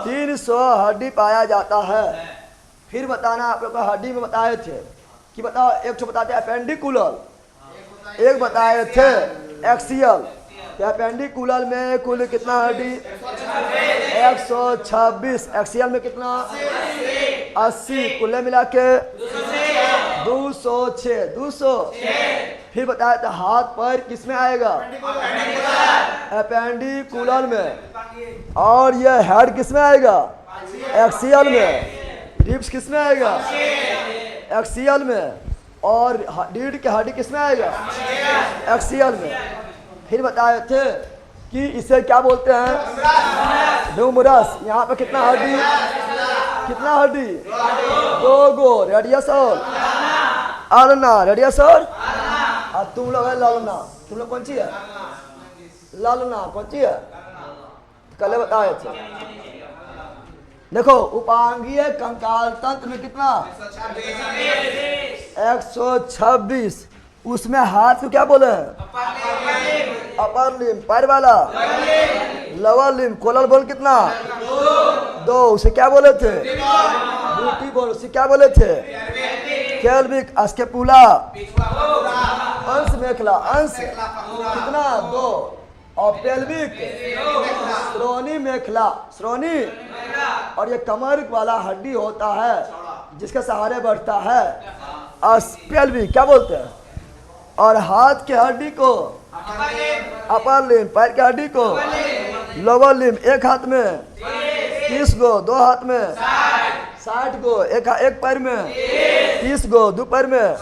300 हड्डी पाया जाता है। फिर बताना, आप लोग को हड्डी में बताए थे कि बताओ, एक तो बताते अपेंडिकुलर, एक बताए थे एक्सियल। अपेंडिकुलर में कुल कितना हड्डी? 126। एक्सियल में कितना? 80 कुल मिला के 206 200। फिर बताया था हाथ पैर किस में आएगा? एपेंडिकुलर में। और ये हेड किस में आएगा? एक्सियल में। रिब्स किस में आएगा? एक्सियल में। और रीढ़ के हड्डी किस में आएगा? एक्सियल में। फिर बताए थे कि इसे क्या बोलते हैं? ह्यूमरस। यहाँ पे कितना हड्डी? कितना हड्डी? 2 गो, रेडियस और अल्ना। रेडियस और तुम लोग है लालना। तुम लोग कौन सी है? लालना कौन सी है? कल बताए थे। देखो उपांगीय कंकाल तंत्र में कितना? 126। उसमें हाथ को क्या बोले हैं? Upper limb. पैर वाला लोअर लिम्ब। कोलर बोन कितना? 2। उसे क्या बोले थे? Beauty bone. उसे क्या बोले थे? कैल्विक। अस्केपुला अंश मेखला। अंश कितना? 2। और पेल्विक श्रोणी मेखला। श्रोणी। और ये कमर वाला हड्डी होता है जिसके सहारे बढ़ता है पेल्विक। क्या बोलते हैं? और हाथ के हड्डी को अपर लिम्ब। पैर के हड्डी को लोअर लिम्ब। एक हाथ में 30 गो, 2 हाथ में 60 गो, एक पैर में 30 गो, 2 पैर में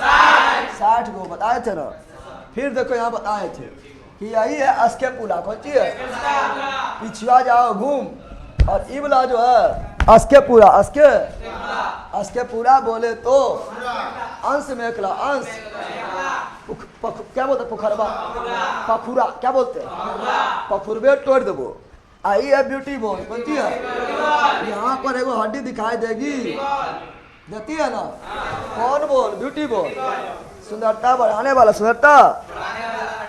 60 गो। बताए थे ना। फिर देखो यहाँ बताए थे कि यही है अस्केपुला। कौन सी है? पिछुआ जाओ घूम। और ई वाला जो है अस्केपुला। अस्केपुला बोले तो अंश मेखला। अंश क्या बोलते? पुखरबा। पखुरा। क्या बोलते हैं? पखुरबे तोड़ देवो। आई है ब्यूटी बोन। कौन सी है? यहाँ पर एगो हड्डी दिखाई देगी, देती है ना। कौन बोन? Beauty bone. सुंदरता बढ़ाने वाला। सुंदरता।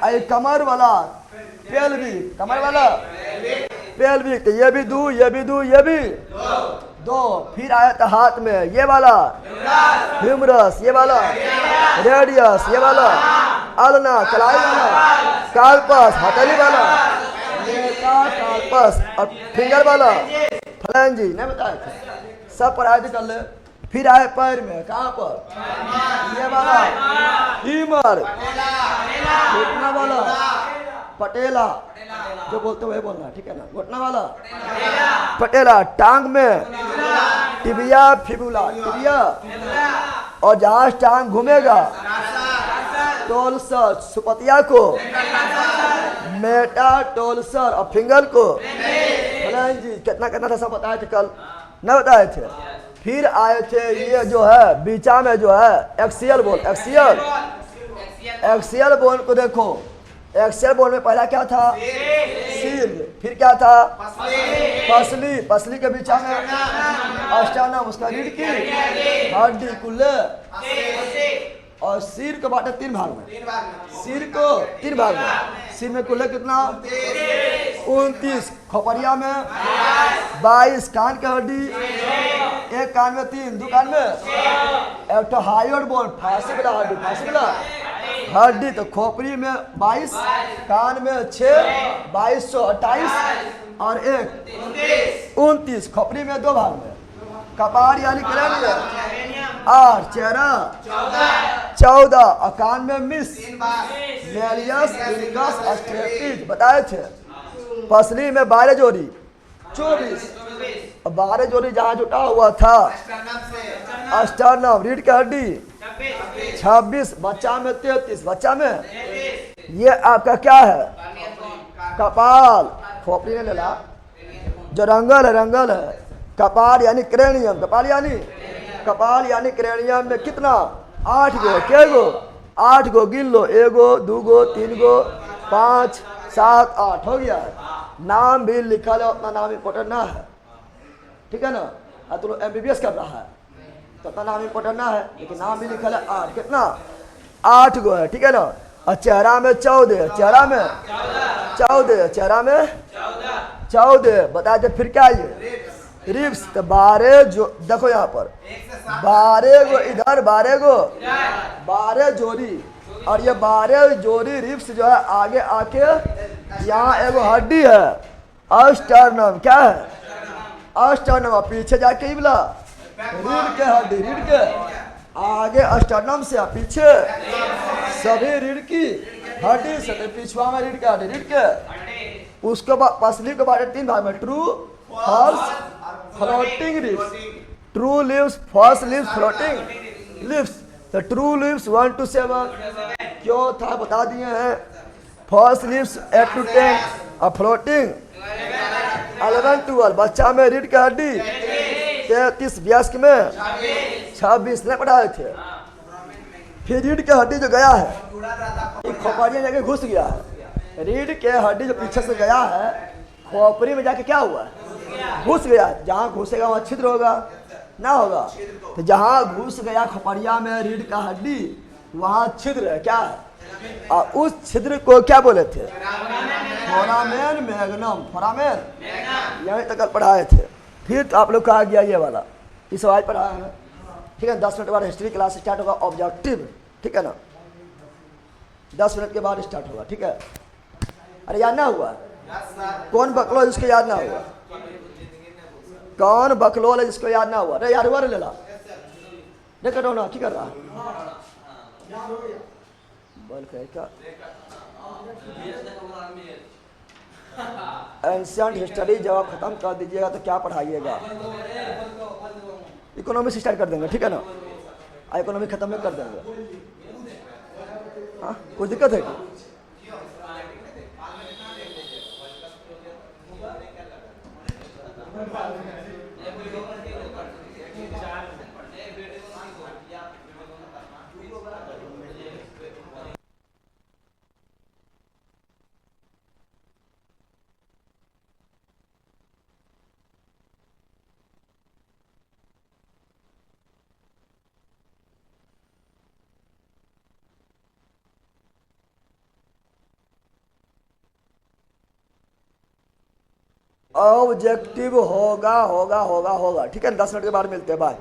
आई कमर वाला पेल्विक। कमर वाला पेल्विक। तो ये भी 2, ये भी 2, ये भी 2। फिर आया था हाथ में ये वाला ह्यूमरस, ये वाला रेडियस, ये वाला अल्ना कलाई वाला, कार्पस हथेली वाला, कार्पस और फिंगर वाला फ्लैंजी। नहीं बताए थे? सब पढ़ाई थी कर ले। फिर आए पैर में। कहाँ पर? ये वाला हीमर। घुटना वाला पटेला। जो बोलते हुए बोलना, ठीक है ना? घुटना वाला पटेला। टांग में टिबिया फिबुला। टिबिया। और जहाँ टांग घूमेगा टोलसर। सुपतिया को मेटाटोलसर। और फिंगर को फ्लैंजी। कितना कितना था सब बताए थे कल, न बताए थे? फिर आए थे ये जो है बीचा में जो है एक्सियल बोन। एक्सियल बोन को देखो। एक्सियल बोन में पहला क्या था? सील। फिर क्या था? पसली। पसली के बीचा में अस्टानम। उसका रीढ़ की हड्डी कुल्ले। और सिर को बांटे 3 भाग में। सिर को 3 भाग में। सिर में कुल्ले कितना? 29। खोपड़िया में 22। कान की हड्डी एक कान में 3, 2 कान में एक तो हाइड बोन। फांसी वाला हड्डी। फांसी वाला हड्डी। तो खोपड़ी में 22, कान में 6, 2228 और 1 29। खोपड़ी में 2 भाग में। कपार यानी क्रेनियम 8। चेहरा 14। और कान में मिस मेलियस इनकस स्ट्रेटिस। बताए थे। पसली में 12 जोड़ी 24। और 12 जोड़ी जहाँ जुटा हुआ था अस्टर्नम। रीढ़ की हड्डी 26। बच्चा में 33। बच्चा में ये आपका क्या है? कपाल। खोपड़ी ने लेला जो रंगल है, रंगल है। कपाल यानी क्रेनियम। कपाल यानी क्रेनियम में कितना? 8 गो। क्या गो? 8 गो। गिन लो। 1 गो, 2 गो, 3 गो, 5, 7, 8 हो गया है। नाम भी लिखा है। उतना नाम इम्पोर्टेंट ना है, ठीक है ना? तो लोग MBBS कर रहा है तो उतना नाम इम्पोर्टेंट ना है, लेकिन नाम भी लिखा है 8। कितना? 8 गो है, ठीक है ना? और चेहरा में 14। चेहरा में 14। चेहरा में 14। बताए फिर क्या? ये रिब्स। तो 12 जो देखो यहाँ पर 12 गो इधर, 12 गो 12 जोड़ी। और ये 12 जोड़ी रिब्स जो है आगे आके यहाँ एगो हड्डी है अस्टर्नम। क्या है? अस्टर्नम। पीछे जाके ही बोला रीढ़ के हड्डी, रीढ़ के आगे स्टर्नम से पीछे सभी रीढ़ की हड्डी से पिछुआ में रीढ़ के हड्डी, रीढ़ के उसके बाद पसली के बाद 3 भाग में true false floating ribs, true ribs, false ribs, floating ribs. तो ट्रू लिप्स 1 to 7 क्यों था बता दिए हैं, फॉल्स लिप्स 8 to 10 और फ्लोटिंग 11 to 12। बच्चा में रीढ़ की हड्डी 33, वयस्क में 26 ने पढ़ाए थे। फिर रीढ़ की हड्डी जो गया है खोपड़ी में जाके घुस गया है, रीढ़ के हड्डी जो पीछे से गया है खोपड़ी में जाके क्या हुआ, घुस गया। जहाँ घुसेगा वहाँ छिद्र होगा ना होगा, तो जहाँ घुस गया खोपड़िया में रीढ़ का हड्डी वहाँ छिद्र है, क्या है, और उस छिद्र को क्या बोले थे, फोरामेन मैग्नम, फोरामेन यहीं तक पढ़ाए थे। फिर तो आप लोग कहा गया ये वाला इस आज पढ़ाया है, ठीक है। 10 मिनट बाद हिस्ट्री क्लास स्टार्ट होगा, ऑब्जेक्टिव, ठीक है ना, 10 मिनट के बाद स्टार्ट होगा, ठीक है। अरे याद ना हुआ, कौन बकलो जिसको याद ना हुआ, कौन बकलोल है जिसको याद ना हुआ, अरे यार हुआ रे लेला नहीं करो ना, क्या कर रहा बोल क्या एंशिएंट हिस्ट्री जब आप खत्म कर दीजिएगा तो क्या पढ़ाइएगा, इकोनॉमिक्स स्टार्ट कर देंगे, ठीक है ना, इकोनॉमिक खत्म नहीं कर देंगे। हाँ कुछ दिक्कत है क्या? ऑब्जेक्टिव होगा होगा होगा होगा, ठीक है। 10 मिनट के बाद मिलते हैं, बाय।